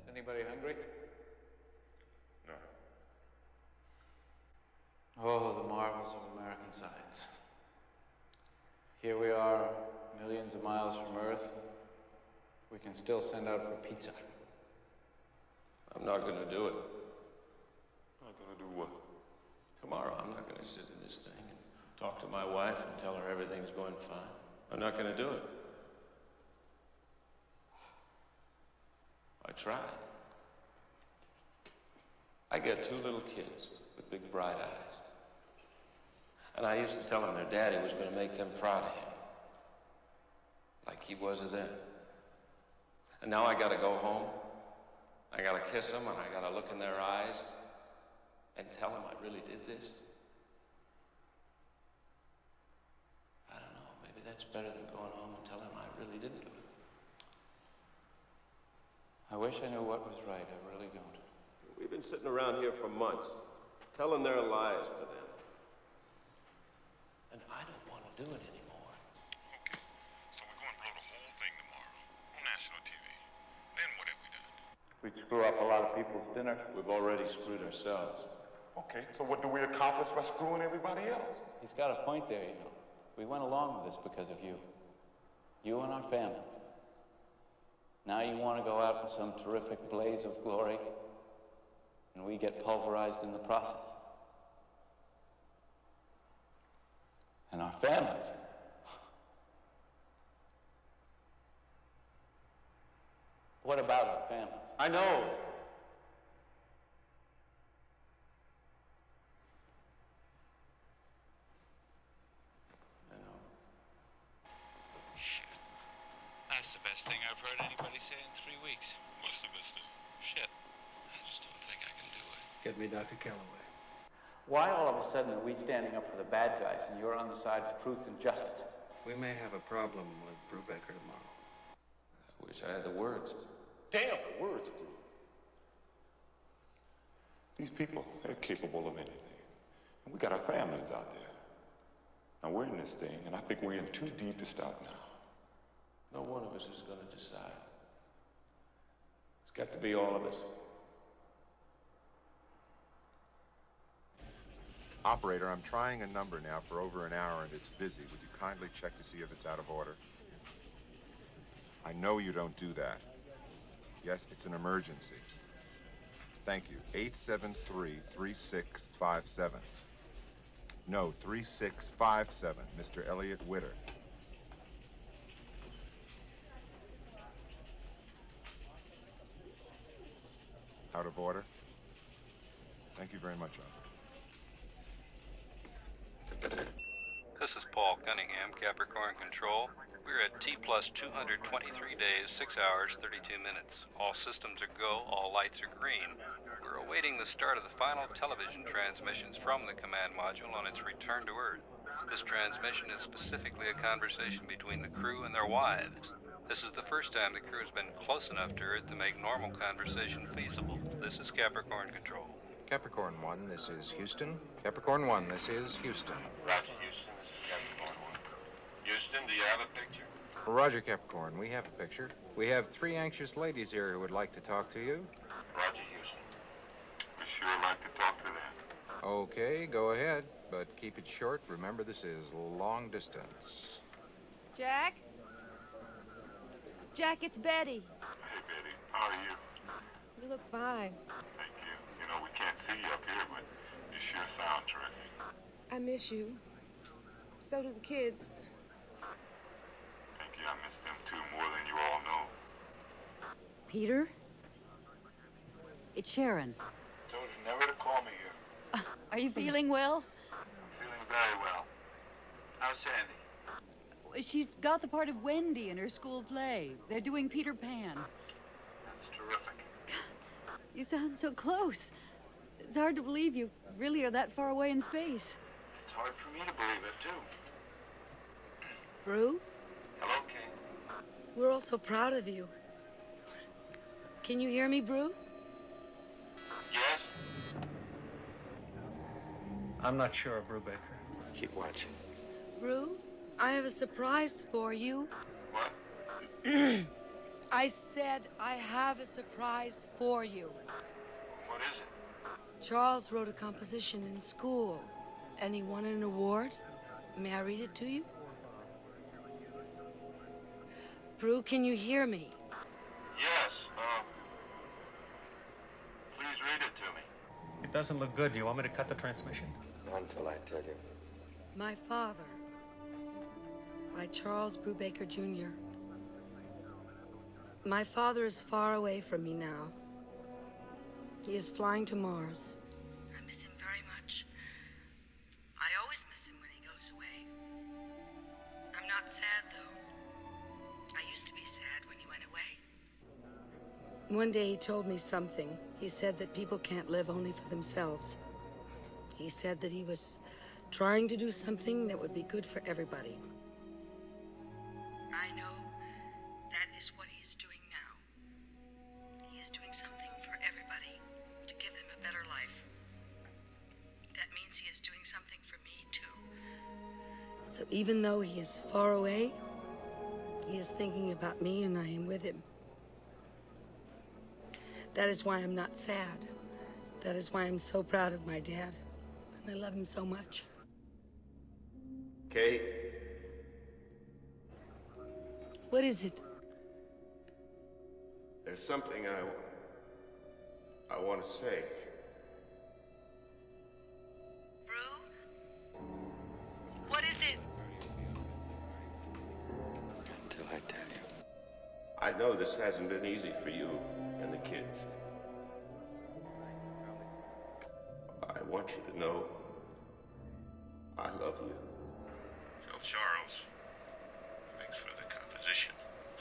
Anybody hungry? No. Oh, the marvels of American science. Here we are, millions of miles from Earth. We can still send out for pizza. I'm not going to do it. Not gonna do what? Tomorrow, I'm not going to sit in this thing and talk to my wife and tell her everything's going fine. I'm not going to do it. I tried. I got 2 little kids with big bright eyes. And I used to tell them their daddy was going to make them proud of him. Like he was of them. And now I got to go home. I got to kiss them and I got to look in their eyes and tell them I really did this. I don't know. Maybe that's better than going home and telling them I really didn't do it. I wish I knew what was right. I really don't. We've been sitting around here for months, telling their lies for them. And I don't want to do it anymore. Okay, so we're going to blow the whole thing tomorrow on national TV. Then what have we done? We'd screw up a lot of people's dinners. We've already screwed ourselves. Okay, so what do we accomplish by screwing everybody else? He's got a point there, you know. We went along with this because of you. You and our families. Now you want to go out for some terrific blaze of glory, and we get pulverized in the process. families. What about our families? I know. Shit. That's the best thing I've heard anybody say in 3 weeks. What's the best thing? Shit. I just don't think I can do it. Get me Dr. Kelloway. Why all of a sudden are we standing up for the bad guys and you're on the side of truth and justice? We may have a problem with Brubaker tomorrow. I wish I had the words. Damn, the words. These people, they're capable of anything. And we got our families out there. Now we're in this thing, and I think we're in too deep to stop now. No one of us is going to decide. It's got to be all of us. Operator, I'm trying a number now for over an hour and it's busy. Would you kindly check to see if it's out of order? I know you don't do that. Yes, it's an emergency. Thank you. 873-3657. No, 3657, Mr. Elliot Whitter. Out of order? Thank you very much, Operator. This is Paul Cunningham, Capricorn Control. We're at T plus 223 days, 6 hours, 32 minutes. All systems are go, all lights are green. We're awaiting the start of the final television transmissions from the command module on its return to Earth. This transmission is specifically a conversation between the crew and their wives. This is the first time the crew has been close enough to Earth to make normal conversation feasible. This is Capricorn Control. Capricorn One, this is Houston. Capricorn One, this is Houston. Roger, Houston. This is Capricorn One. Houston, do you have a picture? Roger, Capricorn. We have a picture. We have 3 anxious ladies here who would like to talk to you. Roger, Houston. We sure like to talk to them. Okay, go ahead, but keep it short. Remember, this is long distance. Jack? Jack, it's Betty. Hey, Betty. How are you? You look fine. Thank you. You know, we can't see you up here, but you sure sound terrific. I miss you. So do the kids. Thank you. I miss them too, more than you all know. Peter? It's Sharon. Told you never to call me here. Are you feeling well? Feeling very well. How's Sandy? She's got the part of Wendy in her school play. They're doing Peter Pan. That's terrific. You sound so close. It's hard to believe you really are that far away in space. It's hard for me to believe it, too. Bru? Hello, Kate. We're all so proud of you. Can you hear me, Bru? Yes? I'm not sure, Brubaker. Keep watching. Bru, I have a surprise for you. What? I said I have a surprise for you. What is it? Charles wrote a composition in school, and he won an award. May I read it to you? Bru, can you hear me? Yes, please read it to me. It doesn't look good. Do you want me to cut the transmission? Not until I tell you. My Father, by Charles Brubaker, Jr. My father is far away from me now. He is flying to Mars. I miss him very much. I always miss him when he goes away. I'm not sad, though. I used to be sad when he went away. One day he told me something. He said that people can't live only for themselves. He said that he was trying to do something that would be good for everybody. I know that is what he is doing now. He is doing something for everybody to give them a better life. That means he is doing something for me, too. So even though he is far away, he is thinking about me and I am with him. That is why I'm not sad. That is why I'm so proud of my dad. And I love him so much. Kate? What is it? There's something I want to say. Bru? What is it? I know this hasn't been easy for you and the kids. I want you to know I love you. Tell Charles. Thanks for the composition,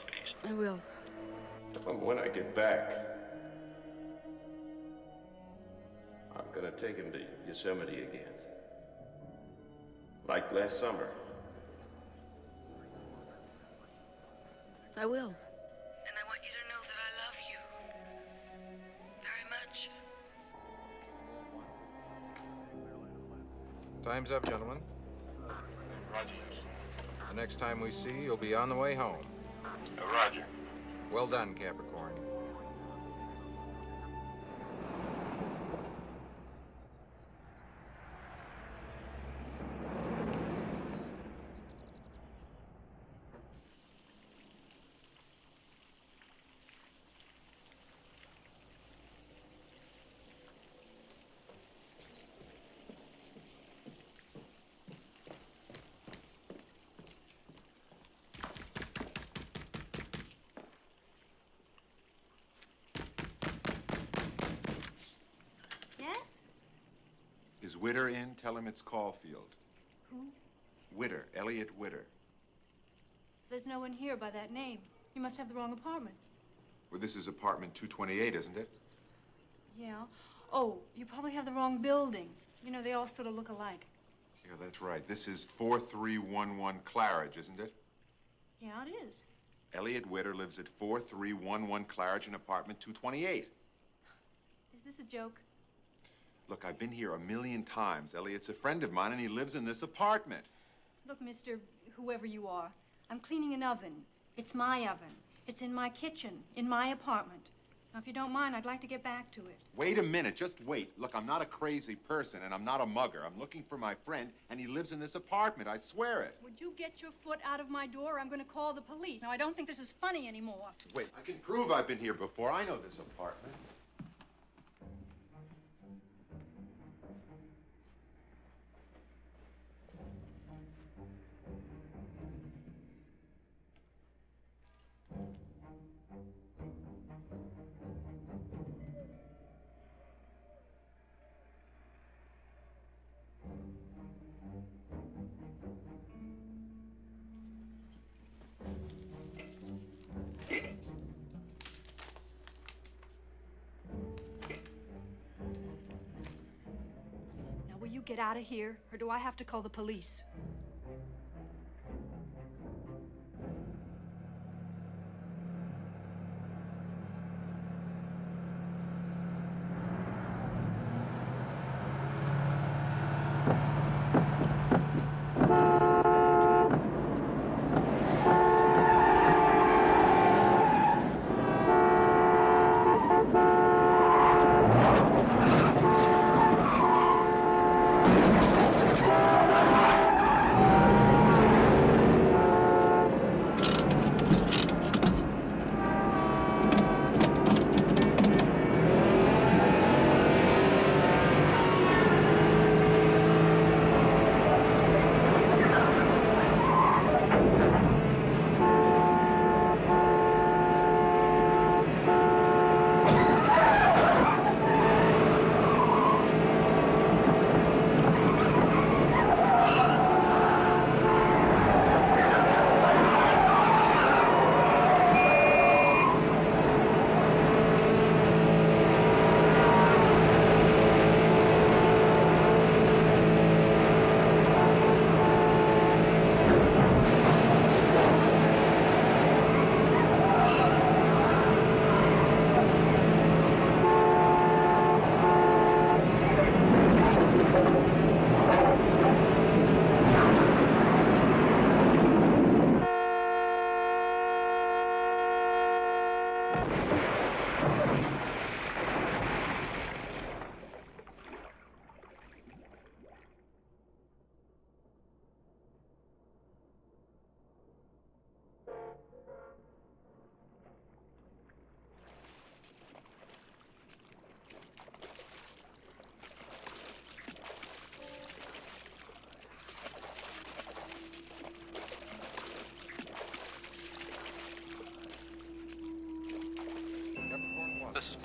please. I will. When I get back, I'm gonna take him to Yosemite again. Like last summer. I will. And I want you to know that I love you. Very much. Time's up, gentlemen. Roger. The next time we see you, you'll be on the way home. Roger. Well done, Capricorn. Is Whitter in? Tell him it's Caulfield. Who? Whitter, Elliot Whitter. There's no one here by that name. You must have the wrong apartment. Well, this is apartment 228, isn't it? Yeah. Oh, you probably have the wrong building. You know, they all sort of look alike. Yeah, that's right. This is 4311 Claridge, isn't it? Yeah, it is. Elliot Whitter lives at 4311 Claridge in apartment 228. Is this a joke? Look, I've been here a million times. Elliot's a friend of mine, and he lives in this apartment. Look, Mr. Whoever you are, I'm cleaning an oven. It's my oven. It's in my kitchen, in my apartment. Now, if you don't mind, I'd like to get back to it. Wait a minute, just wait. Look, I'm not a crazy person, and I'm not a mugger. I'm looking for my friend, and he lives in this apartment. I swear it. Would you get your foot out of my door, or I'm going to call the police. Now, I don't think this is funny anymore. Wait, I can prove I've been here before. I know this apartment. Will you get out of here, or do I have to call the police?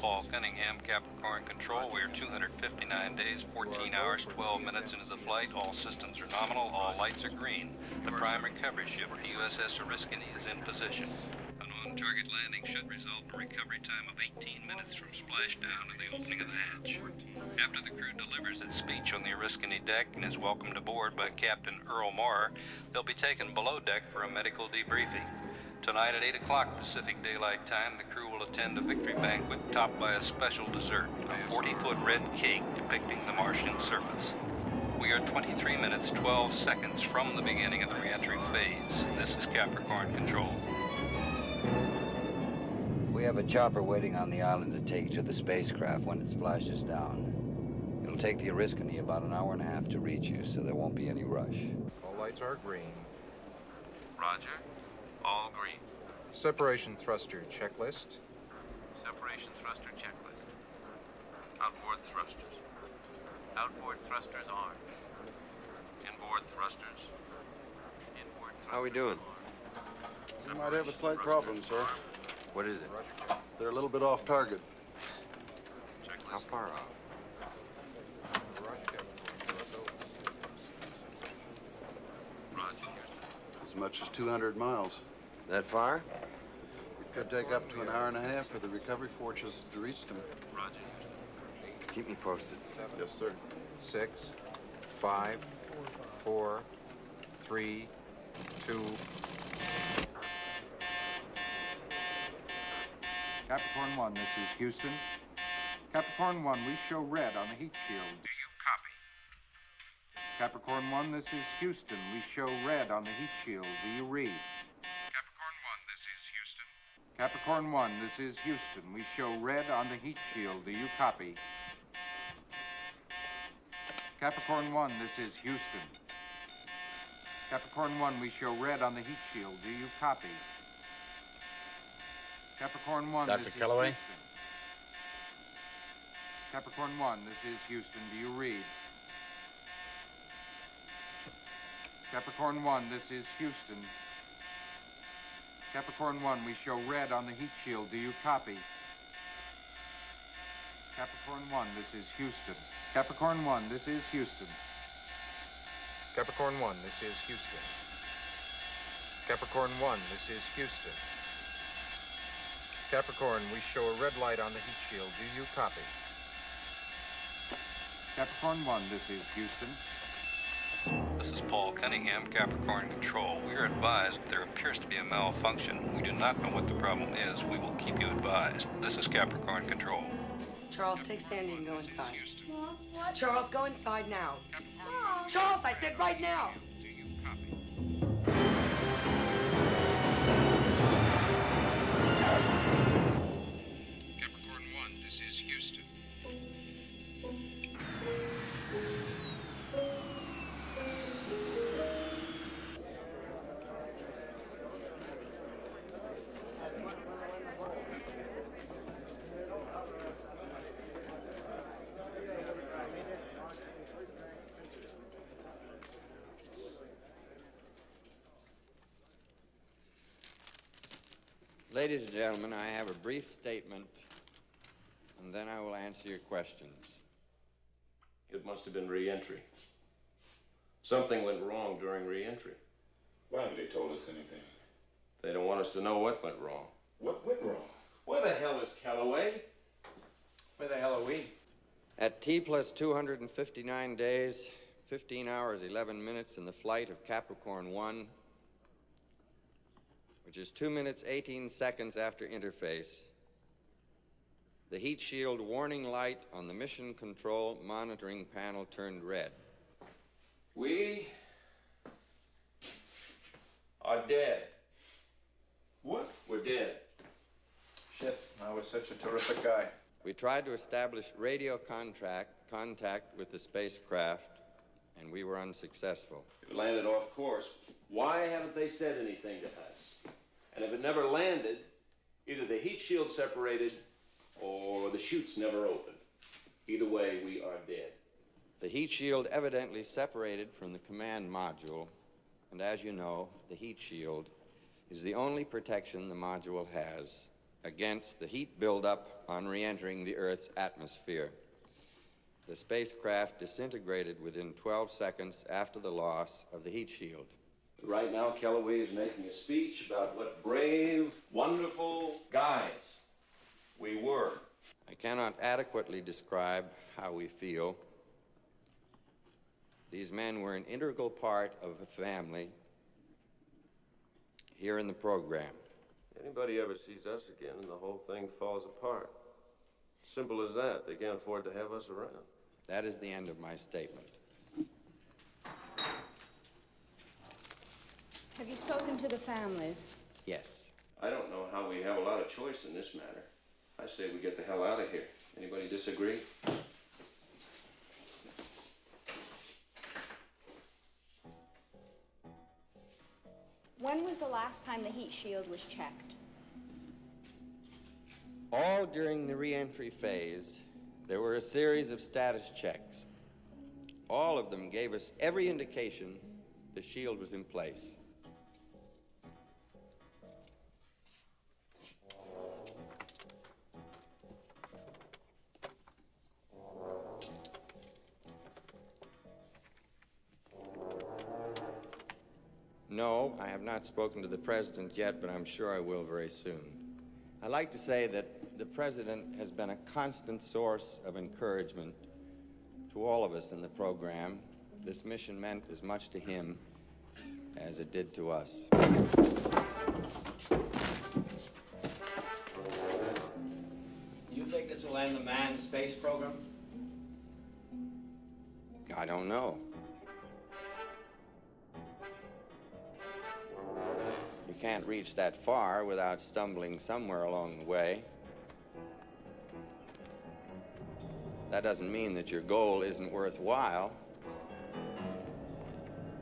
Paul Cunningham, Capricorn Control. We are 259 days, 14 hours, 12 minutes into the flight. All systems are nominal. All lights are green. The prime recovery ship, the USS Oriskany, is in position. An on-target landing should result in a recovery time of 18 minutes from splashdown and the opening of the hatch. After the crew delivers its speech on the Oriskany deck and is welcomed aboard by Captain Earl Maurer, they'll be taken below deck for a medical debriefing. Tonight at 8 o'clock Pacific Daylight Time, the crew will attend a victory banquet topped by a special dessert, a 40-foot red cake depicting the Martian surface. We are 23 minutes, 12 seconds from the beginning of the re-entry phase. This is Capricorn Control. We have a chopper waiting on the island to take you to the spacecraft when it splashes down. It'll take the Oriskany about an hour and a half to reach you, so there won't be any rush. All lights are green. Roger. All green. Separation thruster checklist. Separation thruster checklist. Outboard thrusters. Outboard thrusters armed. Inboard thrusters. Inboard thrusters. How are we doing? We might have a slight problem, sir. What is it? They're a little bit off target. How far off? As much as 200 miles. That far? It could take up to an hour and a half for the recovery forces to reach them. Roger. Keep me posted. Yes, sir. 6, 5, 4, 3, 2. Capricorn One, this is Houston. Capricorn One, we show red on the heat shield. Do you copy? Capricorn One, this is Houston. We show red on the heat shield. Do you read? Capricorn One, this is Houston. Capricorn One, this is Houston. We show red on the heat shield. Do you copy? Capricorn One, this is Houston. Capricorn One, we show red on the heat shield. Do you copy? Capricorn One, Dr. this Kelloway? is Houston. Capricorn One, this is Houston. Do you read? Capricorn One, this is Houston. Capricorn One, we show red on the heat shield. Do you copy? Capricorn One, this is Houston. Capricorn One, this is Houston. Capricorn 1, this is Houston. Capricorn 1, this is Houston. Capricorn, we show a red light on the heat shield. Do you copy? Capricorn One, this is Houston. This is Paul Cunningham, Capricorn Control. We are advised that there appears to be a malfunction. We do not know what the problem is. We will keep you advised. This is Capricorn Control. Charles, take Sandy and go inside. Charles, go inside now. Charles, I said right now. Do you copy? Capricorn 1, this is Houston. Ladies and gentlemen, I have a brief statement, and then I will answer your questions. It must have been re-entry. Something went wrong during re-entry. Why haven't they told us anything? They don't want us to know what went wrong. What went wrong? Where the hell is Kelloway? Where the hell are we? At T plus 259 days, 15 hours, 11 minutes in the flight of Capricorn 1, which is 2 minutes, 18 seconds after interface, the heat shield warning light on the mission control monitoring panel turned red. We are dead. What? We're dead. Shit, I was such a terrific guy. We tried to establish radio contact with the spacecraft, and we were unsuccessful. It landed off course. Why haven't they said anything to us? And if it never landed, either the heat shield separated or the chutes never opened. Either way, we are dead. The heat shield evidently separated from the command module, and as you know, the heat shield is the only protection the module has against the heat buildup on re-entering the Earth's atmosphere. The spacecraft disintegrated within 12 seconds after the loss of the heat shield. Right now, Kelloway is making a speech about what brave, wonderful guys we were. I cannot adequately describe how we feel. These men were an integral part of a family here in the program. Anybody ever sees us again and the whole thing falls apart. Simple as that. They can't afford to have us around. That is the end of my statement. Have you spoken to the families? Yes. I don't know how we have a lot of choice in this matter. I say we get the hell out of here. Anybody disagree? When was the last time the heat shield was checked? All during the re-entry phase, there were a series of status checks. All of them gave us every indication the shield was in place. No, I have not spoken to the President yet, but I'm sure I will very soon. I'd like to say that the President has been a constant source of encouragement to all of us in the program. This mission meant as much to him as it did to us. You think this will end the manned space program? I don't know. You can't reach that far without stumbling somewhere along the way. That doesn't mean that your goal isn't worthwhile.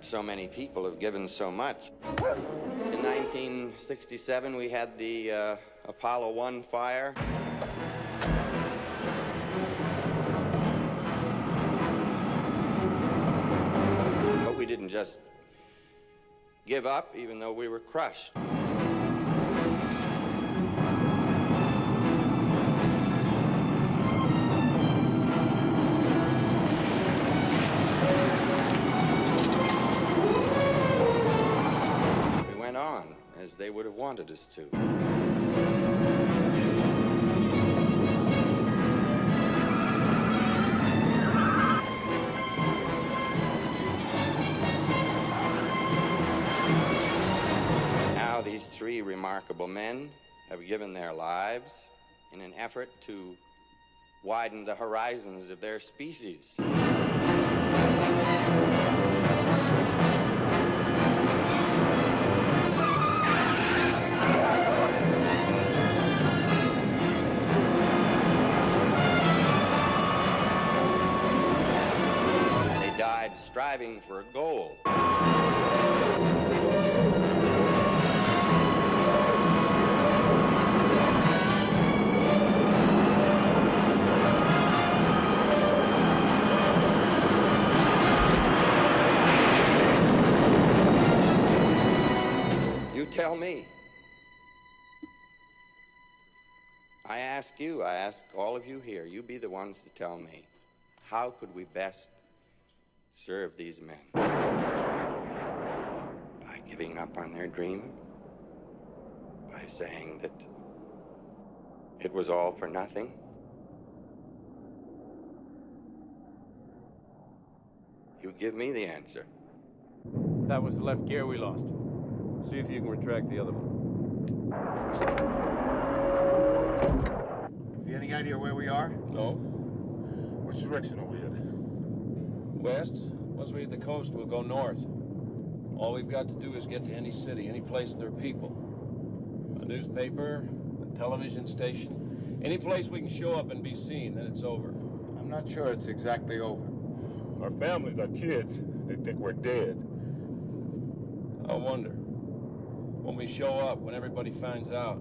So many people have given so much. In 1967, we had the Apollo 1 fire. But we didn't just give up, even though we were crushed. We went on as they would have wanted us to. These three remarkable men have given their lives in an effort to widen the horizons of their species. They died striving for a goal. Tell me. I ask you, I ask all of you here, you be the ones to tell me, how could we best serve these men? By giving up on their dream? By saying that it was all for nothing? You give me the answer. That was the left gear we lost. See if you can retract the other one. Have you any idea where we are? No. Which direction are we headed? West. Once we hit the coast, we'll go north. All we've got to do is get to any city, any place there are people. A newspaper, a television station, any place we can show up and be seen, then it's over. I'm not sure it's exactly over. Our families, our kids, they think we're dead. I wonder. When we show up, when everybody finds out,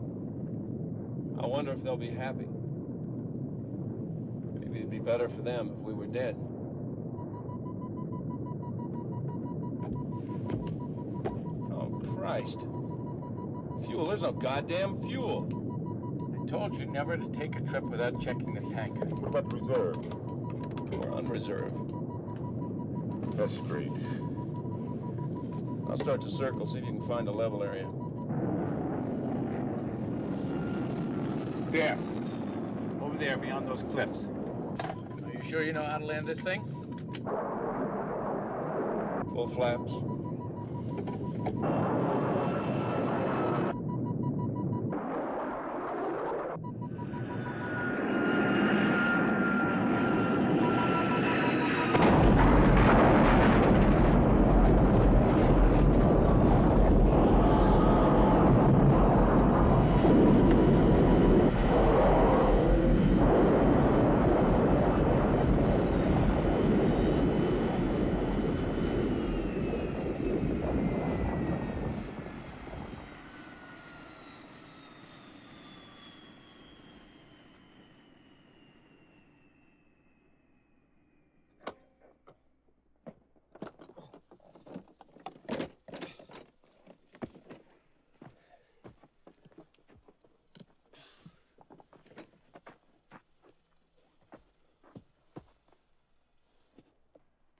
I wonder if they'll be happy. Maybe it'd be better for them if we were dead. Oh, Christ. Fuel, there's no goddamn fuel. told you never to take a trip without checking the tank. What about the reserve? Or unreserved. That's straight. I'll start to circle, see if you can find a level area. There. Over there, beyond those cliffs. Are you sure you know how to land this thing? Full flaps.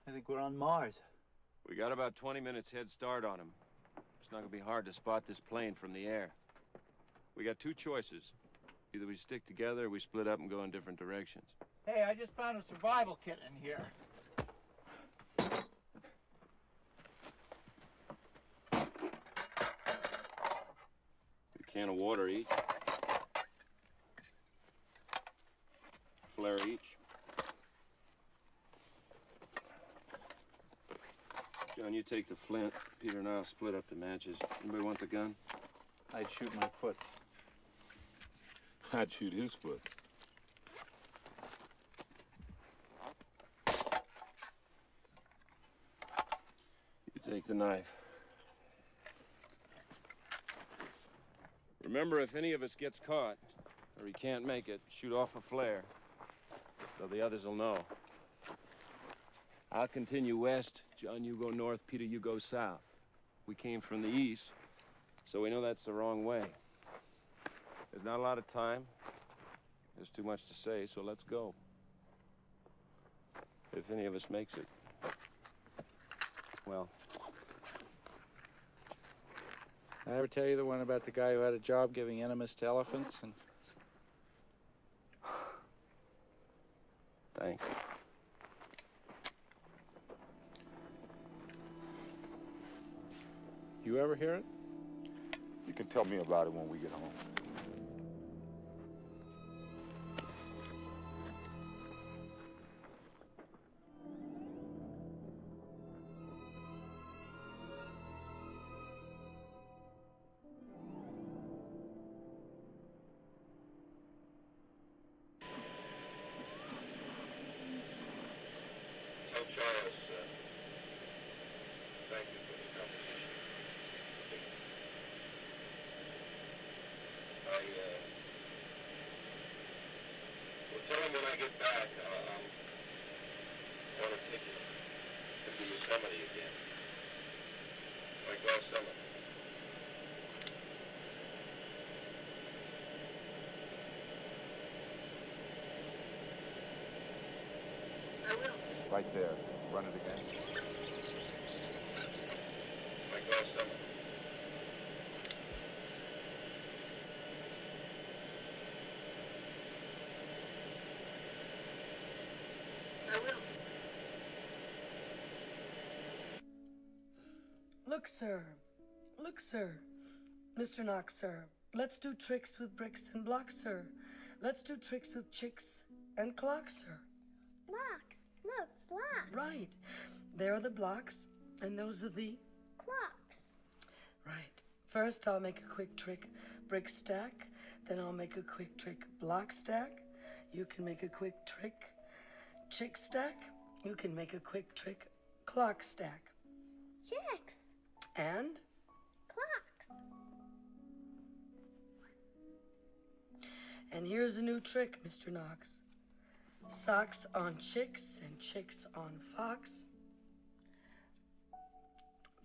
I think we're on Mars. We got about 20 minutes head start on him. It's not gonna be hard to spot this plane from the air. We got two choices. Either we stick together or we split up and go in different directions. Hey, I just found a survival kit in here. A can of water each. Flare each. John, you take the flint. Peter and I'll split up the matches. Anybody want the gun? I'd shoot my foot. I'd shoot his foot. You take the knife. Remember, if any of us gets caught, or he can't make it, shoot off a flare, so the others will know. I'll continue west. John, you go north. Peter, you go south. We came from the east, so we know that's the wrong way. There's not a lot of time. There's too much to say, so let's go. If any of us makes it. Well. I ever tell you the one about the guy who had a job giving enemas to elephants and... Thanks. You ever hear it? You can tell me about it when we get home. Tell Charles, thank you for the conversation. Well, tell him when I get back, I want to take you to the Yosemite again. Like last summer. I will. Right there. Run it again. Like last summer. I will. Look, sir. Look, sir. Mr. Knox, sir. Let's do tricks with bricks and blocks, sir. Let's do tricks with chicks and clocks, sir. Blocks. Look, blocks. Right. There are the blocks, and those are the... Clocks. Right. First, I'll make a quick trick brick stack. Then I'll make a quick trick block stack. You can make a quick trick chick stack. You can make a quick trick clock stack. Chicks. And? Clocks. And here's a new trick, Mr. Knox. Socks on chicks and chicks on fox.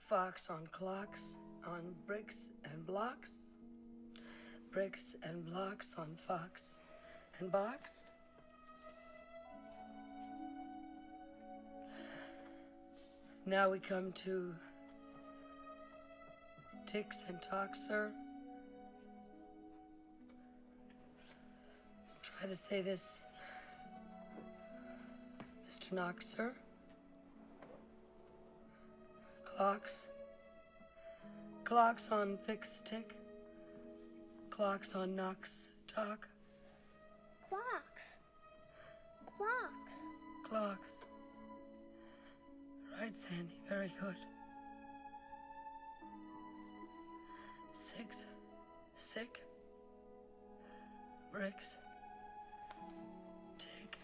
Fox on clocks, on bricks and blocks. bricks and blocks on Fox and Box. Now we come to ticks and talks, sir. Try to say this, Mr. Knox, sir. Clocks. Clocks on fixed tick. Clocks on Knox talk. Clocks. Clocks. Clocks. Right, Sandy. Very good. 6. Sick. Bricks. Tick.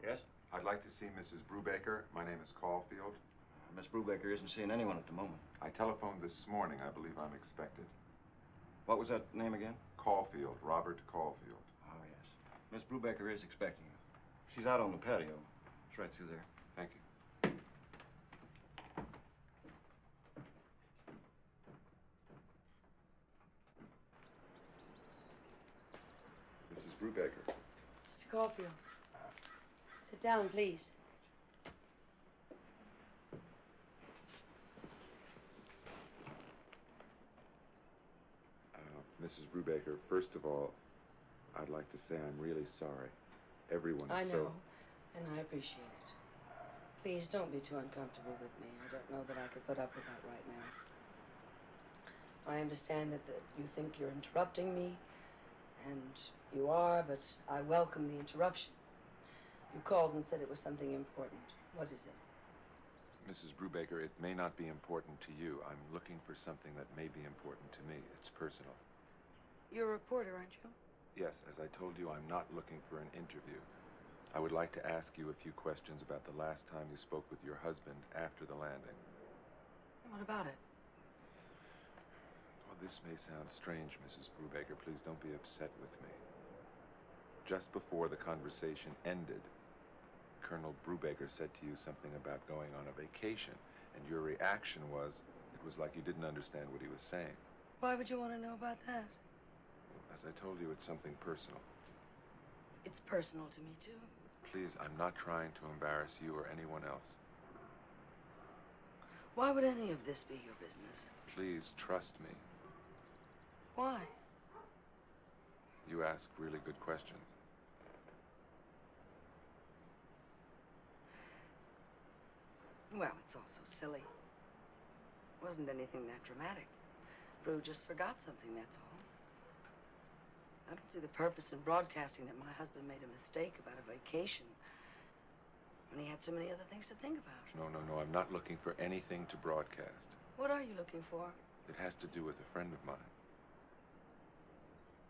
Yes? I'd like to see Mrs. Brubaker. My name is Caulfield. Miss Brubaker isn't seeing anyone at the moment. I telephoned this morning. I believe I'm expected. What was that name again? Caulfield, Robert Caulfield. Oh, yes. Miss Brubaker is expecting you. She's out on the patio. It's right through there. Thank you. Mrs. Brubaker. Mr. Caulfield. Sit down, please. Mrs. Brubaker, first of all, I'd like to say I'm really sorry. Everyone is I so... know, and I appreciate it. Please don't be too uncomfortable with me. I don't know that I could put up with that right now. I understand that you think you're interrupting me, and you are, but I welcome the interruption. You called and said it was something important. What is it? Mrs. Brubaker, it may not be important to you. I'm looking for something that may be important to me. It's personal. You're a reporter, aren't you? Yes, as I told you, I'm not looking for an interview. I would like to ask you a few questions about the last time you spoke with your husband after the landing. What about it? Well, this may sound strange, Mrs. Brubaker. Please don't be upset with me. Just before the conversation ended, Colonel Brubaker said to you something about going on a vacation, and your reaction was, it was like you didn't understand what he was saying. Why would you want to know about that? As I told you, it's something personal. It's personal to me, too. Please, I'm not trying to embarrass you or anyone else. Why would any of this be your business? Please, trust me. Why? You ask really good questions. Well, it's all so silly. It wasn't anything that dramatic. Brew just forgot something, that's all. I don't see the purpose in broadcasting that my husband made a mistake about a vacation when he had so many other things to think about. No, I'm not looking for anything to broadcast. What are you looking for? It has to do with a friend of mine.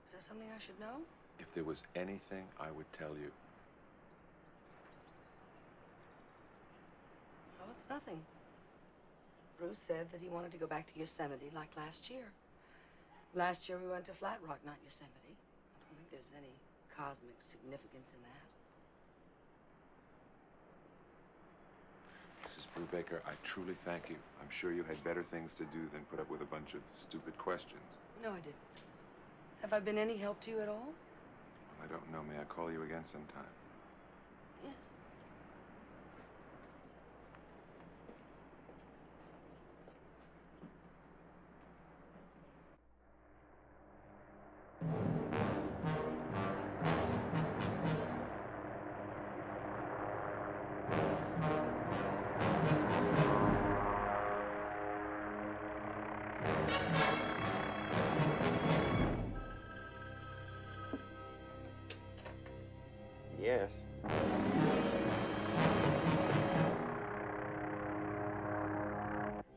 Is there something I should know? If there was anything, I would tell you. Well, it's nothing. Bruce said that he wanted to go back to Yosemite like last year. Last year we went to Flat Rock, not Yosemite. I don't think there's any cosmic significance in that. Mrs. Brubaker, I truly thank you. I'm sure you had better things to do than put up with a bunch of stupid questions. No, I didn't. Have I been any help to you at all? Well, I don't know. May I call you again sometime? Yes. Yes.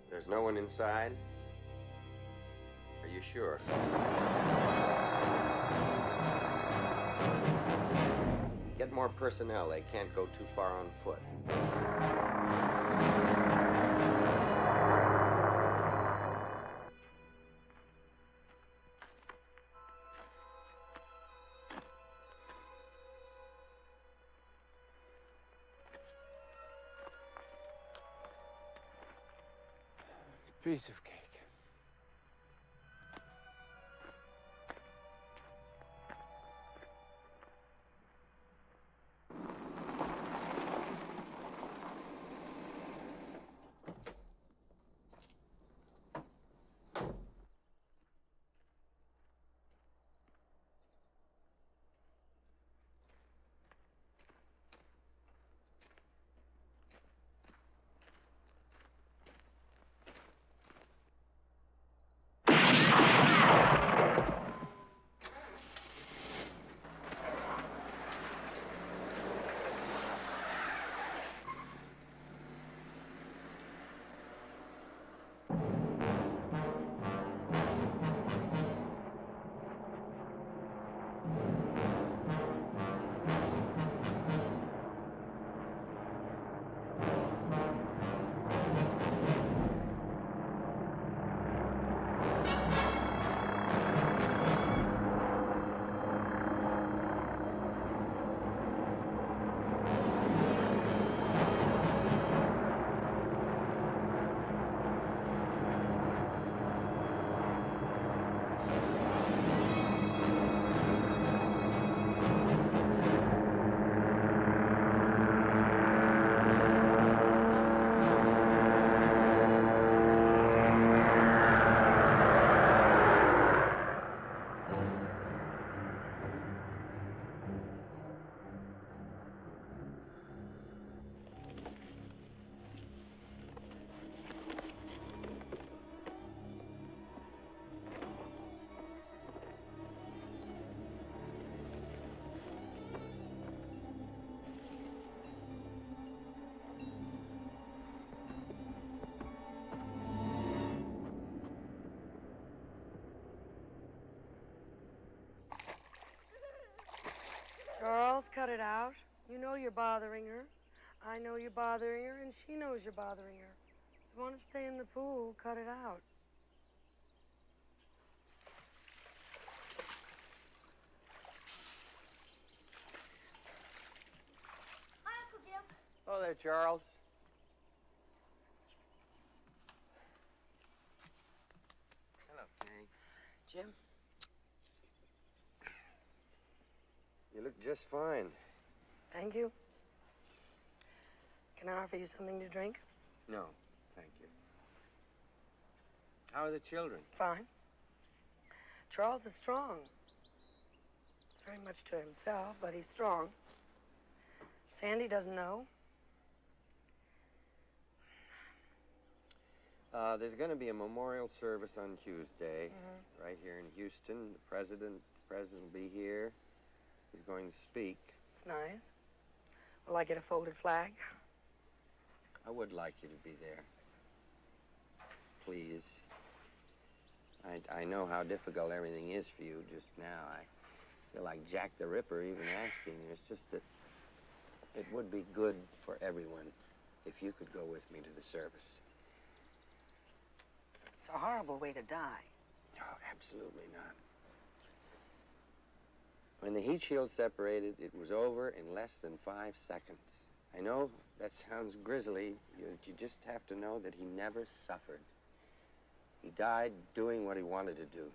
There's no one inside? Are you sure? Get more personnel. They can't go too far on foot. Piece of cake. Charles, cut it out. You know you're bothering her. I know you're bothering her, and she knows you're bothering her. If you want to stay in the pool, cut it out. Hi, Uncle Jim. Oh, there, Charles. Hello, Kay. Jim? You look just fine. Thank you. Can I offer you something to drink? No, thank you. How are the children? Fine. Charles is strong. He's very much to himself, but he's strong. Sandy doesn't know. There's going to be a memorial service on Tuesday, right here in Houston. The president will be here. He's going to speak. It's nice. Will I get a folded flag? I would like you to be there. Please. I know how difficult everything is for you just now. I feel like Jack the Ripper even asking you. It's just that it would be good for everyone if you could go with me to the service. It's a horrible way to die. Oh, absolutely not. When the heat shield separated, it was over in less than 5 seconds. I know that sounds grisly. You just have to know that he never suffered. He died doing what he wanted to do.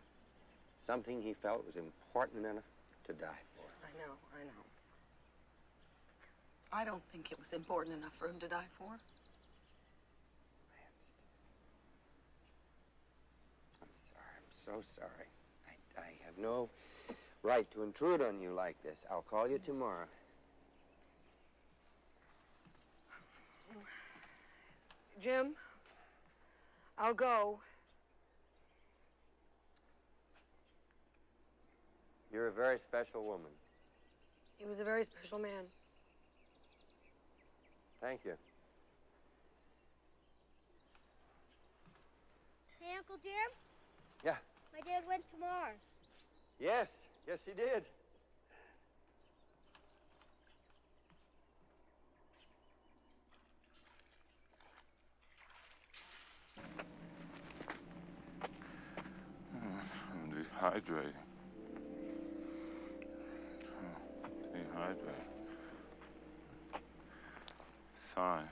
Something he felt was important enough to die for. I know. I don't think it was important enough for him to die for. I'm so sorry. I have no right to intrude on you like this. I'll call you tomorrow. Jim, I'll go. You're a very special woman. He was a very special man. Thank you. Hey, Uncle Jim? Yeah. My dad went to Mars. Yes, he did. I'm dehydrated. Dehydrated. Sign.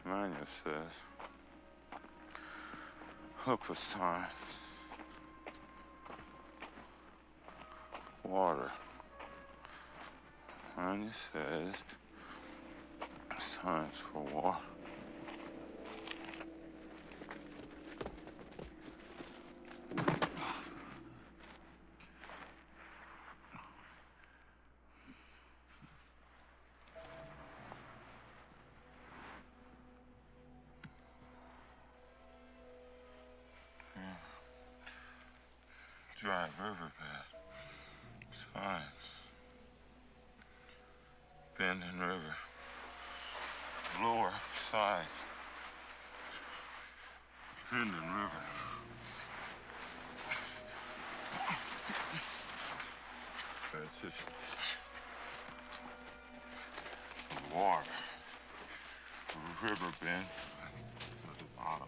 Manual says, look for signs. Water. Manual says, signs for water. Dry riverbed. Signs. Bending river. Lower side. Bending river. It's just water. River bend at the bottom.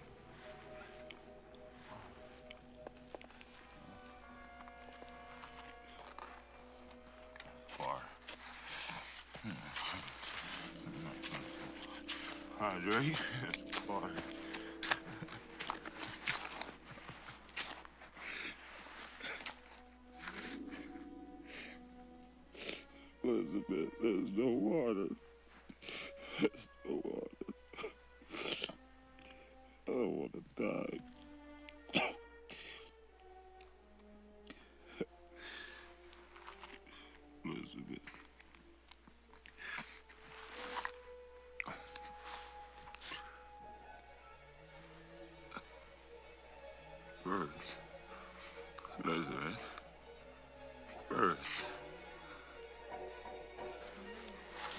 Hydrate. Water. Elizabeth, there's no water. There's no water. I don't want to die. Elizabeth. Birds. Elizabeth. Birds.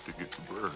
To get the birds.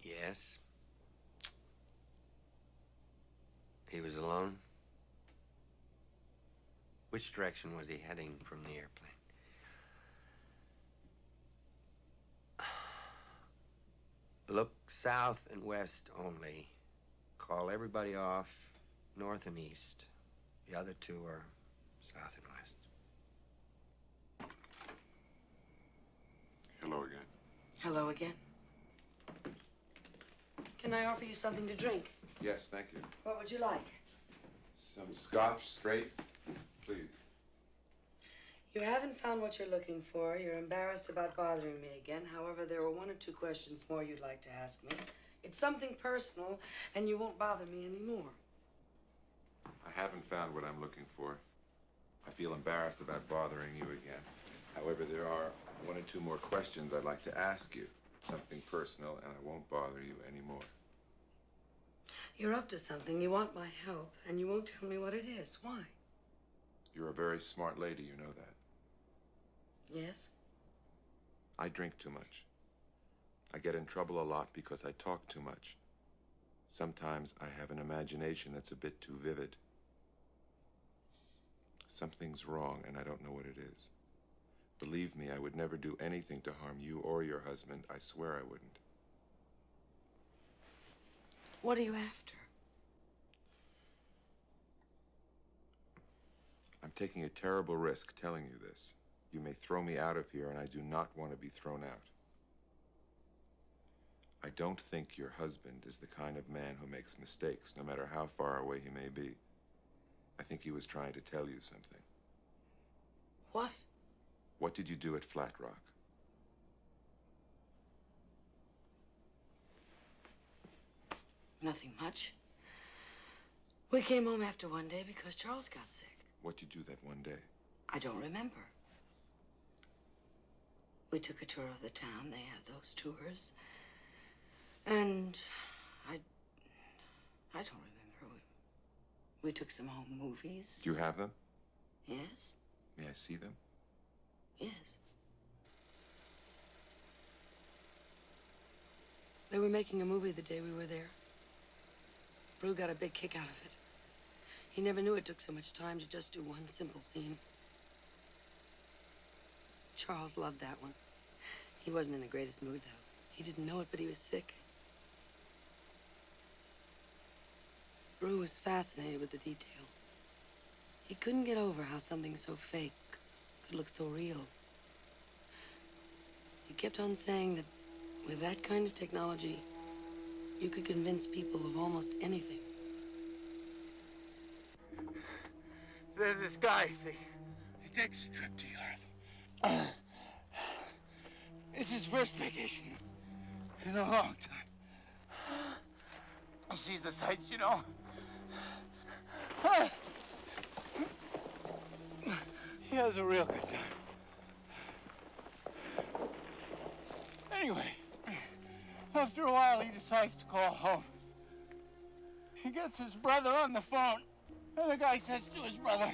Yes. He was alone? Which direction was he heading from the airplane? Look south and west only. Call everybody off, north and east. The other two are south and west. Hello again. Hello again. Can I offer you something to drink? Yes, thank you. What would you like? Some scotch straight, please. You haven't found what you're looking for. You're embarrassed about bothering me again. However, there were 1 or 2 questions more you'd like to ask me. It's something personal, and you won't bother me anymore. I haven't found what I'm looking for. I feel embarrassed about bothering you again. However, there are 1 or 2 more questions I'd like to ask you. Something personal, and I won't bother you anymore. You're up to something. You want my help, and you won't tell me what it is. Why? You're a very smart lady, you know that. Yes? I drink too much. I get in trouble a lot because I talk too much. Sometimes I have an imagination that's a bit too vivid. Something's wrong, and I don't know what it is. Believe me, I would never do anything to harm you or your husband. I swear I wouldn't. What are you after? I'm taking a terrible risk telling you this. You may throw me out of here, and I do not want to be thrown out. I don't think your husband is the kind of man who makes mistakes, no matter how far away he may be. I think he was trying to tell you something. What? What did you do at Flat Rock? Nothing much. We came home after one day because Charles got sick. What did you do that one day? I don't remember. We took a tour of the town. They had those tours. And I don't remember. We took some home movies. Do you have them? Yes. May I see them? Yes. They were making a movie the day we were there. Brew got a big kick out of it. He never knew it took so much time to just do one simple scene. Charles loved that one. He wasn't in the greatest mood, though. He didn't know it, but he was sick. Brew was fascinated with the detail. He couldn't get over how something so fake could look so real. He kept on saying that with that kind of technology, you could convince people of almost anything. There's this guy, see. He takes a trip to Europe. It's his first vacation in a long time. He sees the sights, you know. He has a real good time. Anyway, after a while, he decides to call home. He gets his brother on the phone, and the guy says to his brother,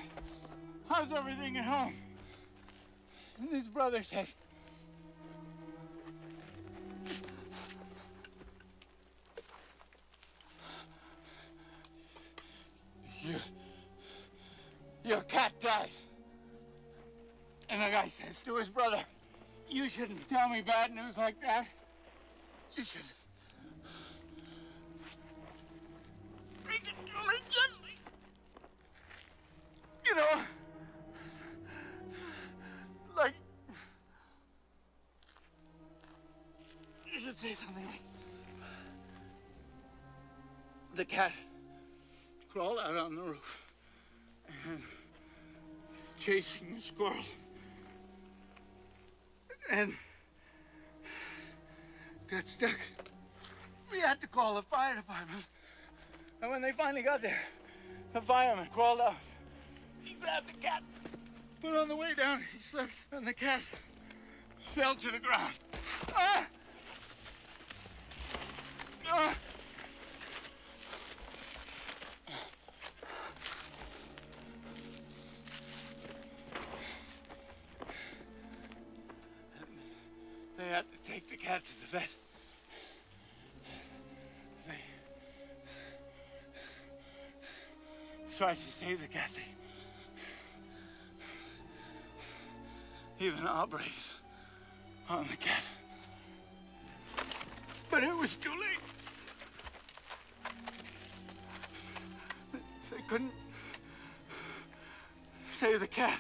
"How's everything at home?" And his brother says, Your cat died. And the guy says to his brother, "You shouldn't tell me bad news like that. You should break it to me gently. You know, like, you should say something like, the cat crawled out on the roof and chasing the squirrel. And got stuck. We had to call the fire department. And when they finally got there, the fireman crawled out. He grabbed the cat. But on the way down, he slipped, and the cat fell to the ground. Ah! Ah! They had to take the cat to the vet. They tried to save the cat. They even operated on the cat. But it was too late. They couldn't save the cat.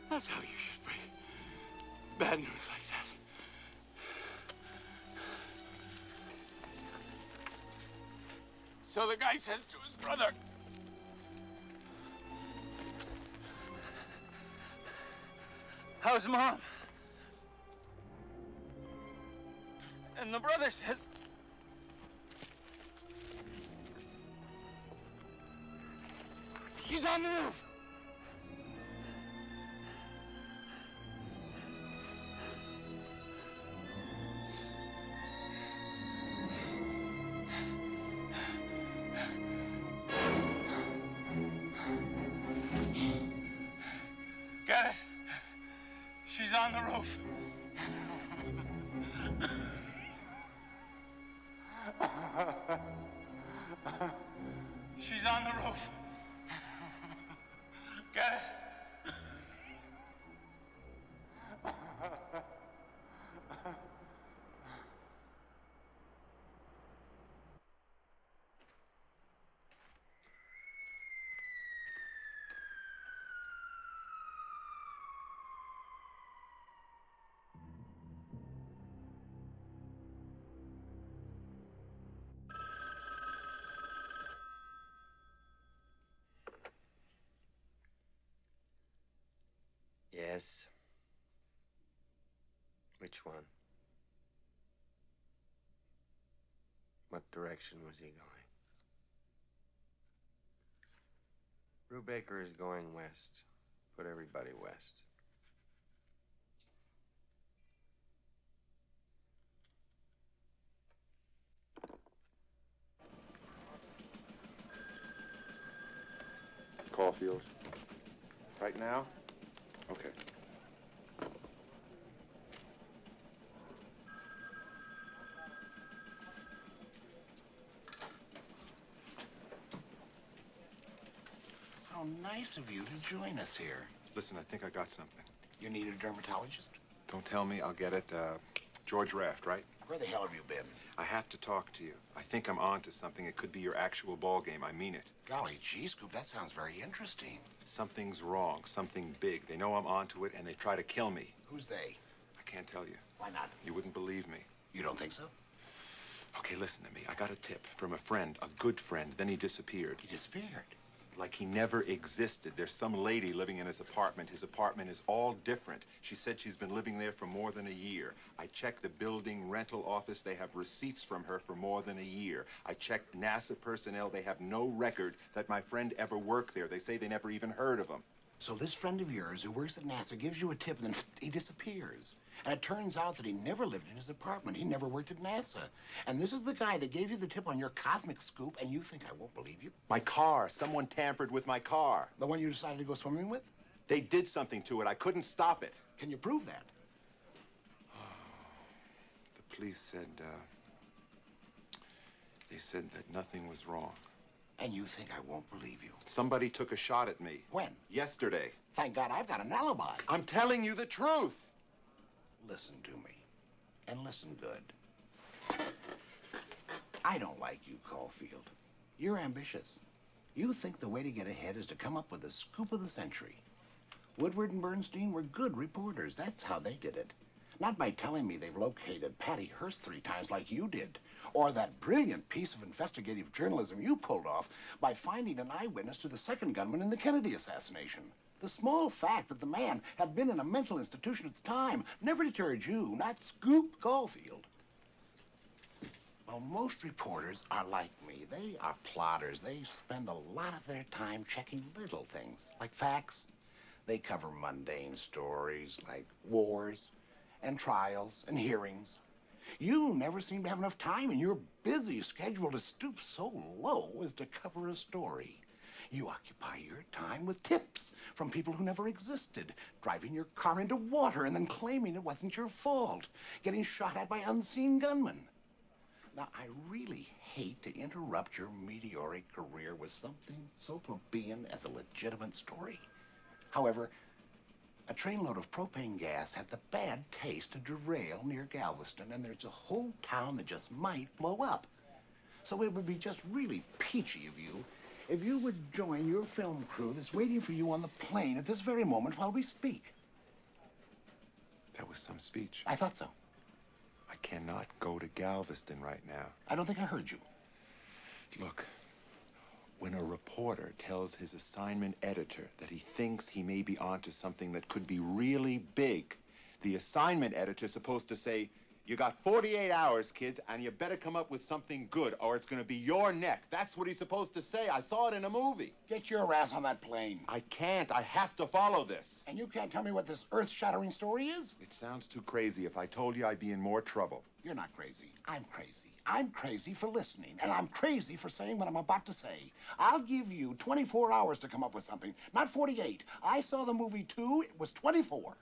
That's how you should break bad news like that. So the guy says to his brother, How's Mom? And the brother says... she's on the roof. Got it. She's on the roof. She's on the roof. Got it. Yes. Which one? What direction was he going? Brubaker is going west. Put everybody west. Caulfield. Right now? Okay. How nice of you to join us here. Listen, I think I got something. You need a dermatologist? Don't tell me, I'll get it. George Raft, right? Where the hell have you been? I have to talk to you. I think I'm on to something. It could be your actual ball game. I mean it. Golly gee, Scoop, that sounds very interesting. Something's wrong. Something big. They know I'm onto it, and they try to kill me. Who's they? I can't tell you. Why not? You wouldn't believe me. You don't think so? Okay, listen to me. I got a tip from a friend, a good friend. Then he disappeared. He disappeared? Like he never existed. There's some lady living in his apartment. His apartment is all different. She said she's been living there for more than a year. I checked the building rental office. They have receipts from her for more than a year. I checked NASA personnel. They have no record that my friend ever worked there. They say they never even heard of him. So this friend of yours who works at NASA gives you a tip and then he disappears. And it turns out that he never lived in his apartment. He never worked at NASA. And this is the guy that gave you the tip on your cosmic scoop, and you think I won't believe you? My car. Someone tampered with my car. The one you decided to go swimming with? They did something to it. I couldn't stop it. Can you prove that? The police said, they said that nothing was wrong. And you think I won't believe you? Somebody took a shot at me. When? Yesterday. Thank God I've got an alibi. I'm telling you the truth. Listen to me. And listen good. I don't like you, Caulfield. You're ambitious. You think the way to get ahead is to come up with the scoop of the century. Woodward and Bernstein were good reporters. That's how they did it. Not by telling me they've located Patty Hearst 3 times like you did. Or that brilliant piece of investigative journalism you pulled off by finding an eyewitness to the second gunman in the Kennedy assassination. The small fact that the man had been in a mental institution at the time never deterred you, not Scoop Caulfield. Well, most reporters are like me. They are plotters. They spend a lot of their time checking little things, like facts. They cover mundane stories like wars and trials and hearings. You never seem to have enough time in your busy schedule to stoop so low as to cover a story. You occupy your time with tips from people who never existed, driving your car into water and then claiming it wasn't your fault, getting shot at by unseen gunmen. Now, I really hate to interrupt your meteoric career with something so plebeian as a legitimate story. However, a trainload of propane gas had the bad taste to derail near Galveston, and there's a whole town that just might blow up. So it would be just really peachy of you if you would join your film crew that's waiting for you on the plane at this very moment while we speak. That was some speech. I thought so. I cannot go to Galveston right now. I don't think I heard you. Look, When a reporter tells his assignment editor that he thinks he may be onto something that could be really big, the assignment editor's supposed to say, you got 48 hours, kids, and you better come up with something good, or it's going to be your neck. That's what he's supposed to say. I saw it in a movie. Get your ass on that plane. I can't. I have to follow this. And you can't tell me what this earth-shattering story is? It sounds too crazy. If I told you, I'd be in more trouble. You're not crazy. I'm crazy. I'm crazy for listening, and I'm crazy for saying what I'm about to say. I'll give you 24 hours to come up with something, not 48. I saw the movie, too. It was 24.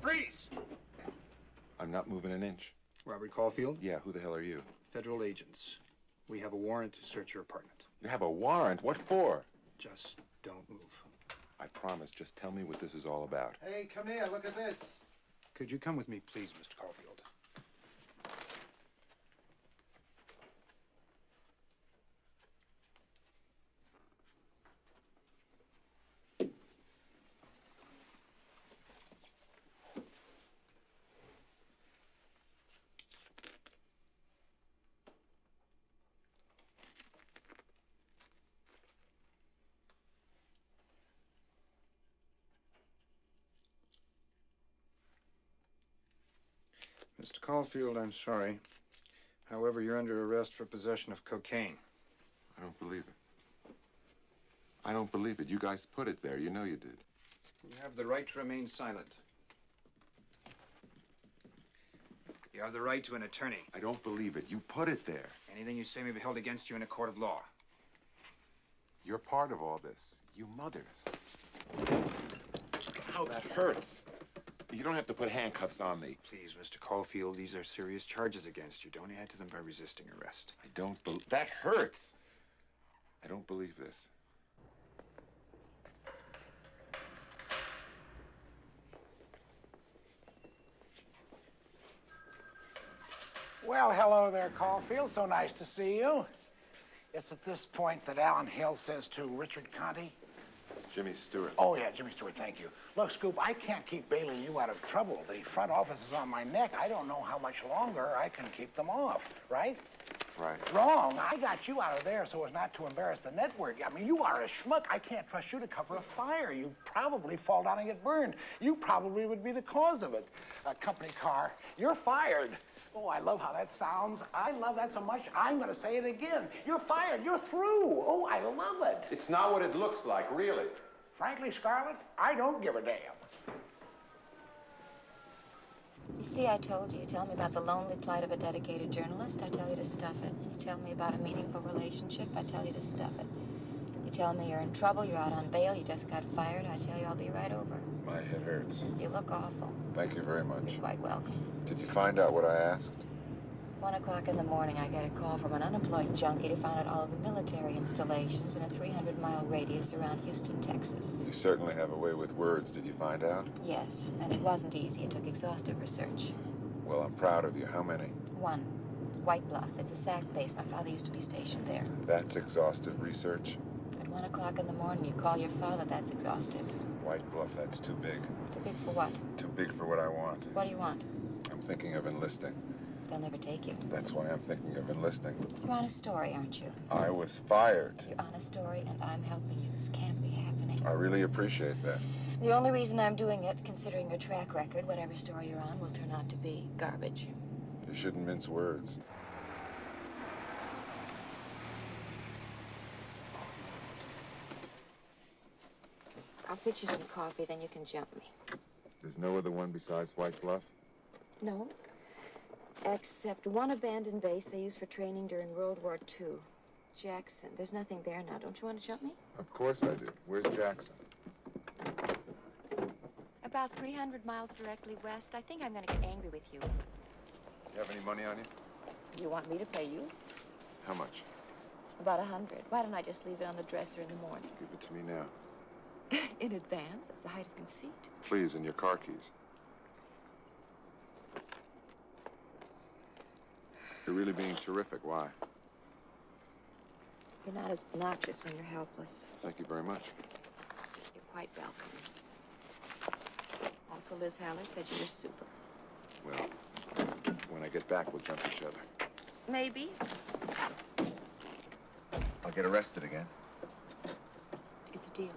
Freeze! I'm not moving an inch. Robert Caulfield? Yeah, who the hell are you? Federal agents. We have a warrant to search your apartment. You have a warrant? What for? Just don't move. I promise. Just tell me what this is all about. Hey, come here. Look at this. Could you come with me, please, Mr. Caulfield? Mr. Caulfield, I'm sorry. However, you're under arrest for possession of cocaine. I don't believe it. I don't believe it. You guys put it there. You know you did. You have the right to remain silent. You have the right to an attorney. I don't believe it. You put it there. Anything you say may be held against you in a court of law. You're part of all this. You mothers. Ow, that hurts. You don't have to put handcuffs on me. Please, Mr. Caulfield, these are serious charges against you. Don't add to them by resisting arrest. I don't believe... That hurts! I don't believe this. Well, hello there, Caulfield. So nice to see you. It's at this point that Alan Hill says to Richard Conte. Jimmy Stewart. Oh, yeah, Jimmy Stewart, thank you. Look, Scoop, I can't keep bailing you out of trouble. The front office is on my neck. I don't know how much longer I can keep them off, right? Right. Wrong. I got you out of there so as not to embarrass the network. I mean, you are a schmuck. I can't trust you to cover a fire. You'd probably fall down and get burned. You probably would be the cause of it. A company car. You're fired. Oh, I love how that sounds. I love that so much, I'm going to say it again. You're fired. You're through. Oh, I love it. It's not what it looks like, really. Frankly, Scarlett, I don't give a damn. You see, I told you. You tell me about the lonely plight of a dedicated journalist, I tell you to stuff it. You tell me about a meaningful relationship, I tell you to stuff it. You tell me you're in trouble, you're out on bail, you just got fired, I tell you I'll be right over. My head hurts. You look awful. Thank you very much. You're quite welcome. Did you find out what I asked? 1 o'clock in the morning, I get a call from an unemployed junkie to find out all of the military installations in a 300-mile radius around Houston, Texas. You certainly have a way with words. Did you find out? Yes, and it wasn't easy. It took exhaustive research. Well, I'm proud of you. How many? 1. White Bluff. It's a SAC base. My father used to be stationed there. That's exhaustive research. At 1 o'clock in the morning, you call your father. That's exhaustive. White Bluff, that's too big. Too big for what? Too big for what I want. What do you want? I'm thinking of enlisting. They'll never take you. That's why I'm thinking of enlisting. You're on a story, aren't you? I was fired. You're on a story, and I'm helping you. This can't be happening. I really appreciate that. The only reason I'm doing it, considering your track record, whatever story you're on will turn out to be garbage. You shouldn't mince words. I'll fix you some coffee, then you can jump me. There's no other one besides White Bluff? No. Except one abandoned base they used for training during World War II. Jackson. There's nothing there now. Don't you want to jump me? Of course I do. Where's Jackson? About 300 miles directly west. I think I'm going to get angry with you. You have any money on you? You want me to pay you? How much? About 100. Why don't I just leave it on the dresser in the morning? Give it to me now. In advance? That's the height of conceit. Please, and your car keys. You're really being terrific. Why? You're not obnoxious when you're helpless. Thank you very much. You're quite welcome. Also, Liz Haller said you were super. Well, when I get back, we'll jump each other. Maybe. I'll get arrested again. It's a deal.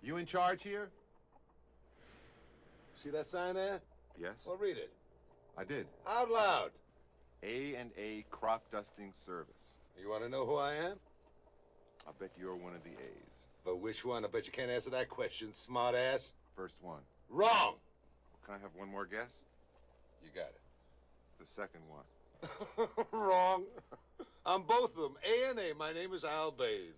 You in charge here? See that sign there? Yes. Well, read it. I did. Out loud. A&A Crop Dusting Service. You want to know who I am? I bet you're one of the A's. But which one? I bet you can't answer that question, smart ass. First one. Wrong. Can I have one more guess? You got it. The second one. Wrong. I'm both of them. A&A. My name is Al Bain.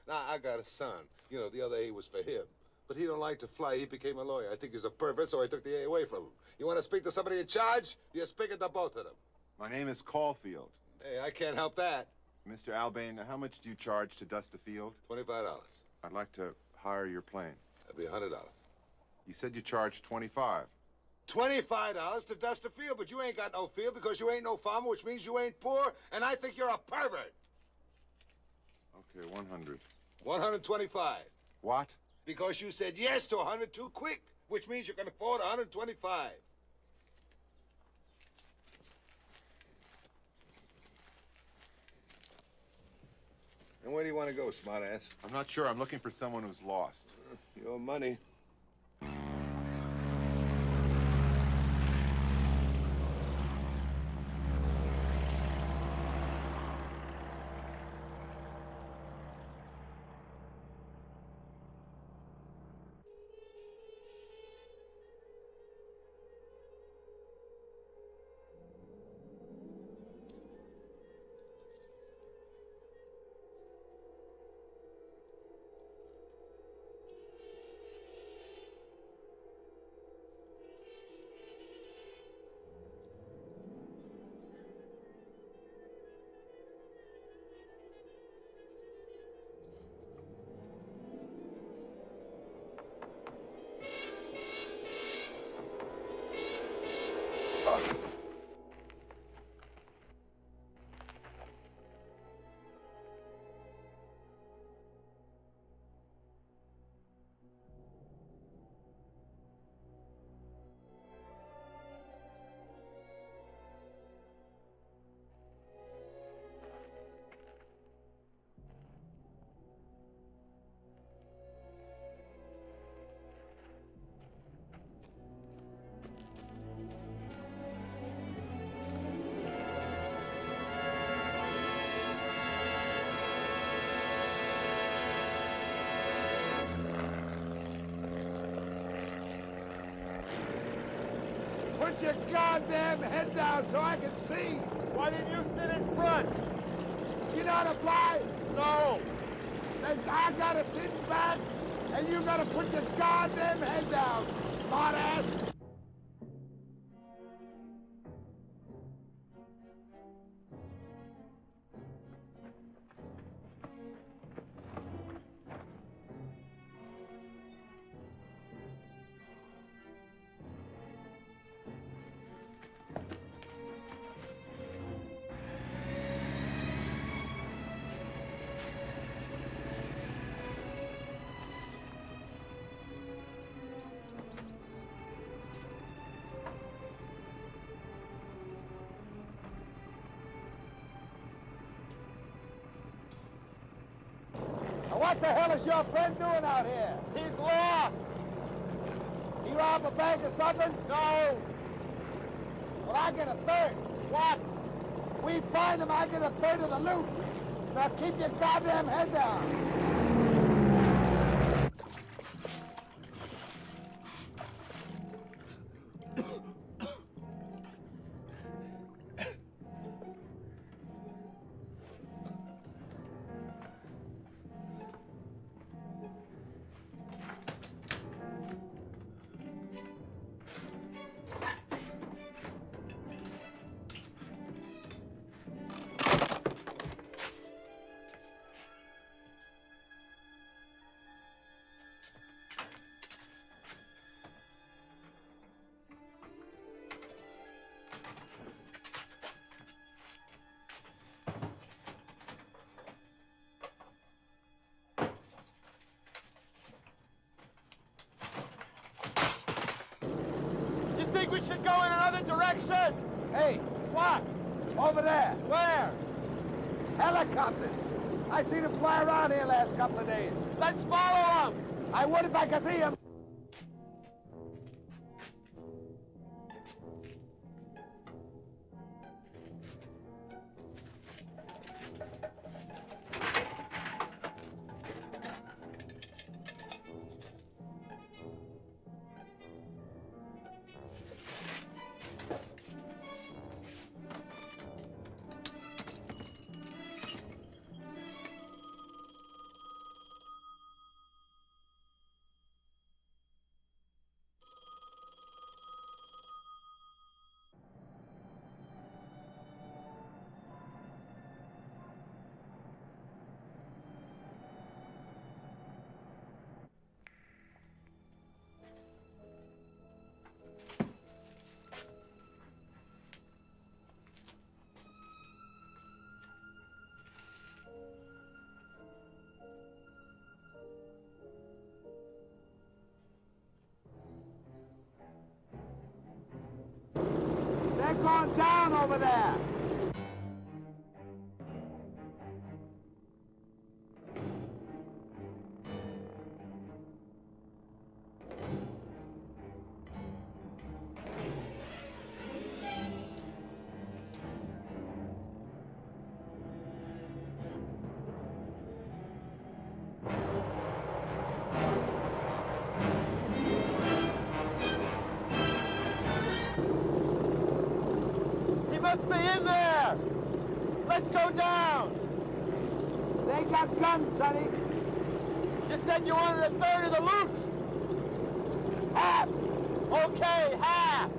Now, I got a son. You know, the other A was for him. But he don't like to fly. He became a lawyer. I think he's a pervert, so I took the A away from him. You want to speak to somebody in charge? You're speaking to both of them. My name is Caulfield. Hey, I can't help that. Mr. Albane, how much do you charge to dust the field? $25. I'd like to hire your plane. That'd be $100. You said you charged $25. $25 to dust the field, but you ain't got no field because you ain't no farmer, which means you ain't poor, and I think you're a pervert. Okay, 100. 125. What? Because you said yes to 100 too quick, which means you can afford 125. And where do you want to go, smartass? I'm not sure. I'm looking for someone who's lost. Your money. Put your goddamn head down so I can see. Why didn't you sit in front? You know how to fly? No. Then I gotta sit back, and you gotta put your goddamn head down, smartass. What the hell is your friend doing out here? He's lost. He robbed a bank or something? No. Well, I get a third. What? We find him, I get a third of the loot. Now keep your goddamn head down. Think we should go in another direction? Hey. What? Over there. Where? Helicopters. I seen them fly around here last couple of days. Let's follow them. I would if I could see him. They're going down over there. He must be in there. Let's go down. They got guns, Sonny. You said you wanted a third of the loot. Half. Okay, half.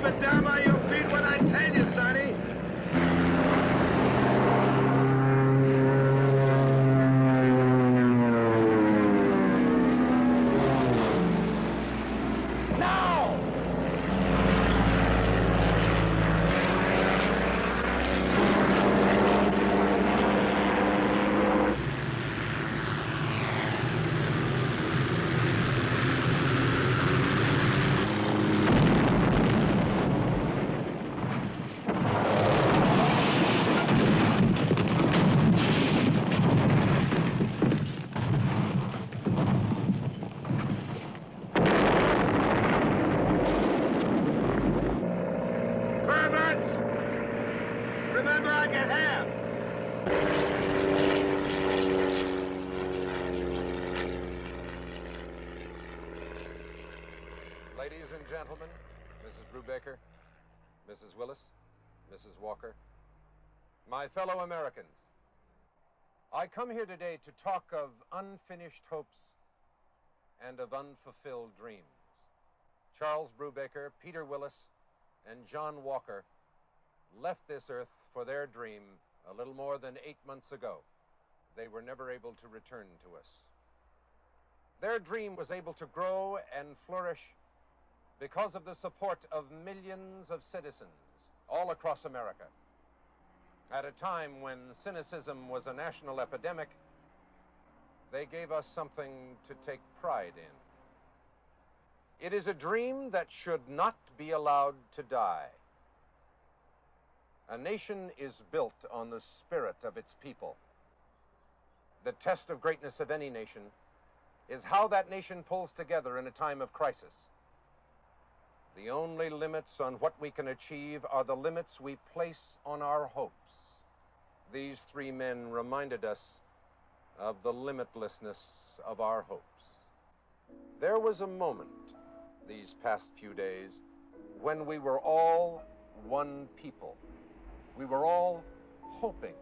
Keep it down by your feet when I tell you, sonny. Remember, I get half. Ladies and gentlemen, Mrs. Brubaker, Mrs. Willis, Mrs. Walker, my fellow Americans, I come here today to talk of unfinished hopes and of unfulfilled dreams. Charles Brubaker, Peter Willis, and John Walker left this earth for their dream a little more than 8 months ago. They were never able to return to us. Their dream was able to grow and flourish because of the support of millions of citizens all across America. At a time when cynicism was a national epidemic, they gave us something to take pride in. It is a dream that should not be allowed to die. A nation is built on the spirit of its people. The test of greatness of any nation is how that nation pulls together in a time of crisis. The only limits on what we can achieve are the limits we place on our hopes. These three men reminded us of the limitlessness of our hopes. There was a moment these past few days when we were all one people. We were all hoping.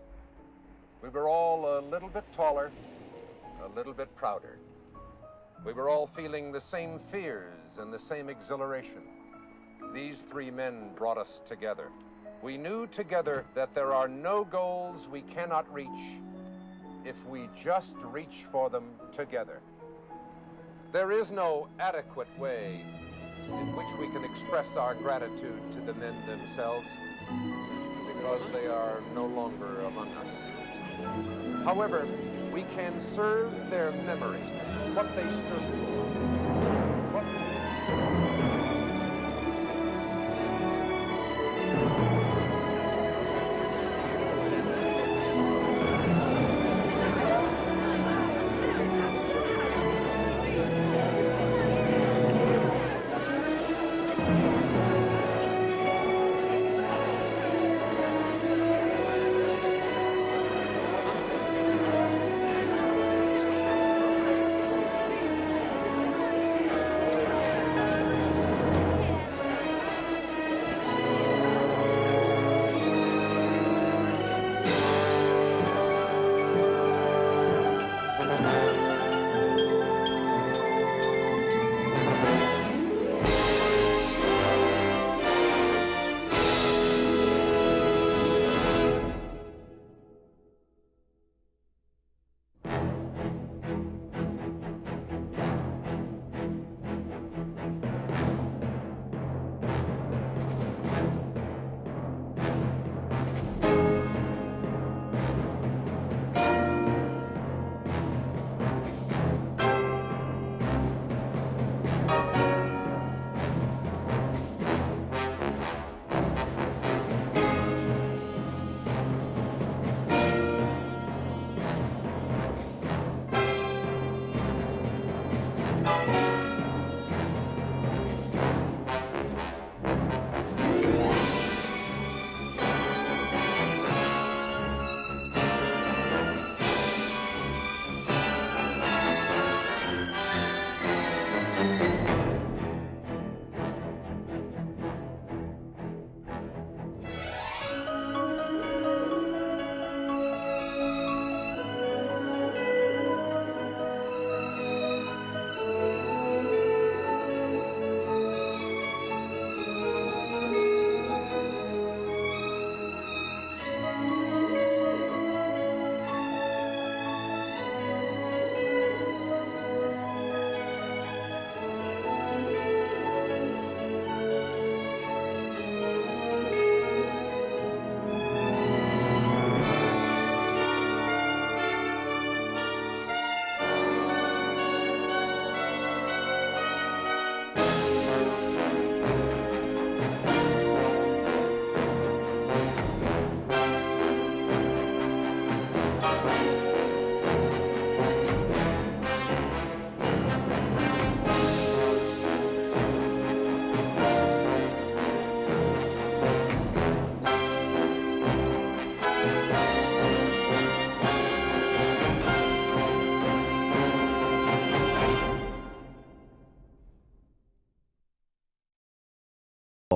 We were all a little bit taller, a little bit prouder. We were all feeling the same fears and the same exhilaration. These three men brought us together. We knew together that there are no goals we cannot reach if we just reach for them together. There is no adequate way in which we can express our gratitude to the men themselves because they are no longer among us. However, we can serve their memory, what they stood for.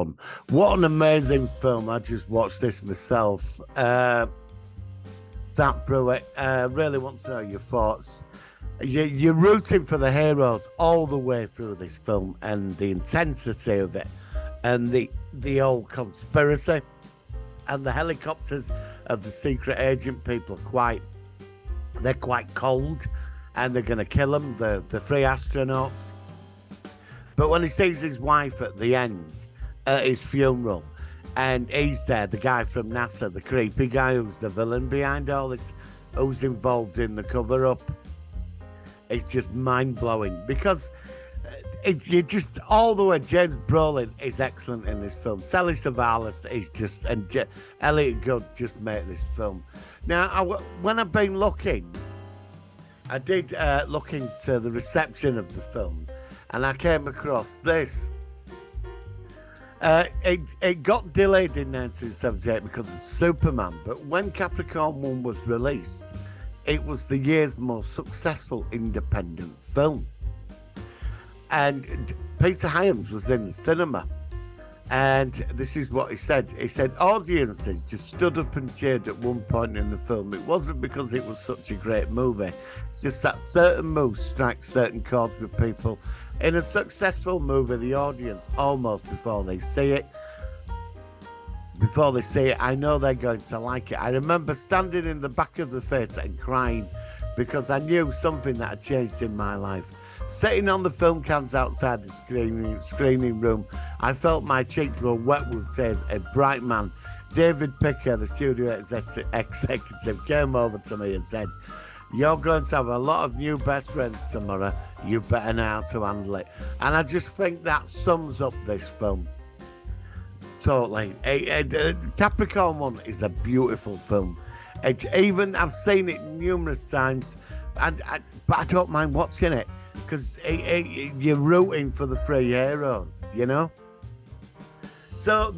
One. What an amazing film. I just watched this myself. Sat through it. Really want to know your thoughts. You're rooting for the heroes all the way through this film, and the intensity of it, and the old conspiracy, and the helicopters of the secret agent people they're quite cold, and they're going to kill him, the three astronauts. But when he sees his wife at the end, at his funeral, and he's there, the guy from NASA, the creepy guy who's the villain behind all this, who's involved in the cover-up, it's just mind-blowing, because you just, all the way, James Brolin is excellent in this film. Telly Savalas is just, and Elliot Gould just made this film. Now, when I've been looking, I did look into the reception of the film, and I came across this. It got delayed in 1978 because of Superman, but when Capricorn One was released, it was the year's most successful independent film. And Peter Hyams was in the cinema, and this is what he said. He said audiences just stood up and cheered at one point in the film. It wasn't because it was such a great movie. It's just that certain moves strike certain chords with people. In a successful movie, the audience, almost before they see it, I know they're going to like it. I remember standing in the back of the theatre and crying because I knew something that had changed in my life. Sitting on the film cans outside the screening room, I felt my cheeks were wet with tears. A bright man, David Picker, the studio executive, came over to me and said, "You're going to have a lot of new best friends tomorrow. You better know how to handle it." And I just think that sums up this film totally. Capricorn One is a beautiful film. I've seen it numerous times, but I don't mind watching it because you're rooting for the three heroes, you know. So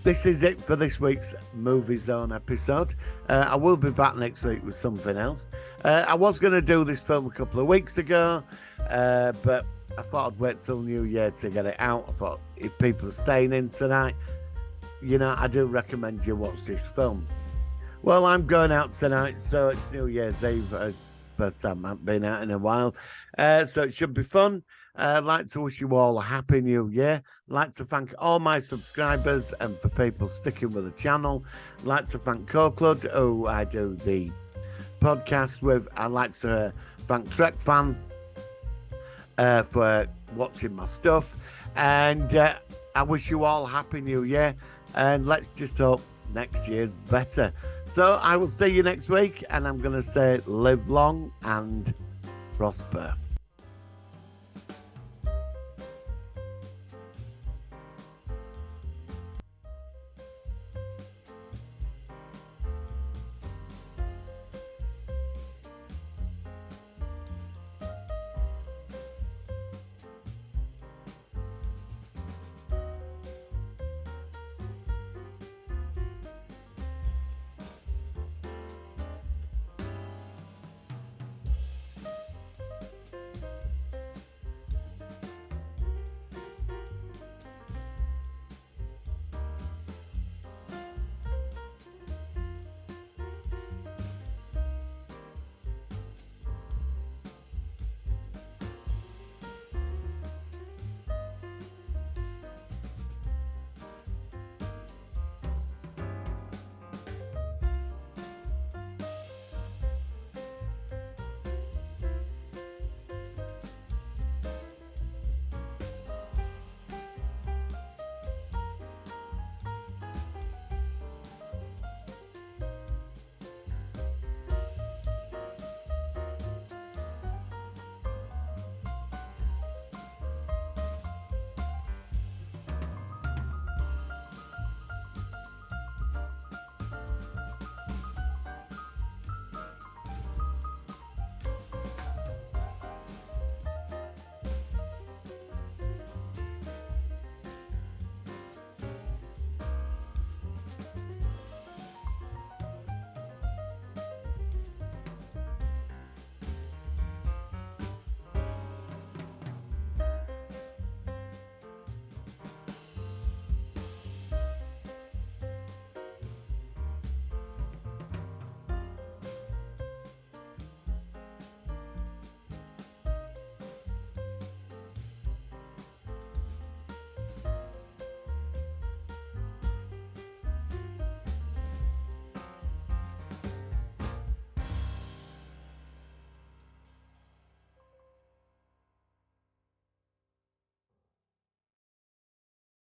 this is it for this week's Movie Zone episode. I will be back next week with something else. I was going to do this film a couple of weeks ago, but I thought I'd wait till New Year to get it out. I thought if people are staying in tonight, you know, I do recommend you watch this film. Well, I'm going out tonight, so it's New Year's Eve. First time I've been out in a while. So it should be fun. I'd like to wish you all a happy new year. I'd like to thank all my subscribers and for people sticking with the channel. I'd like to thank Coulfield, who I do the podcast with. I'd like to thank Trek Fan for watching my stuff. And I wish you all a happy new year. And let's just hope next year's better. So I will see you next week. And I'm going to say live long and prosper.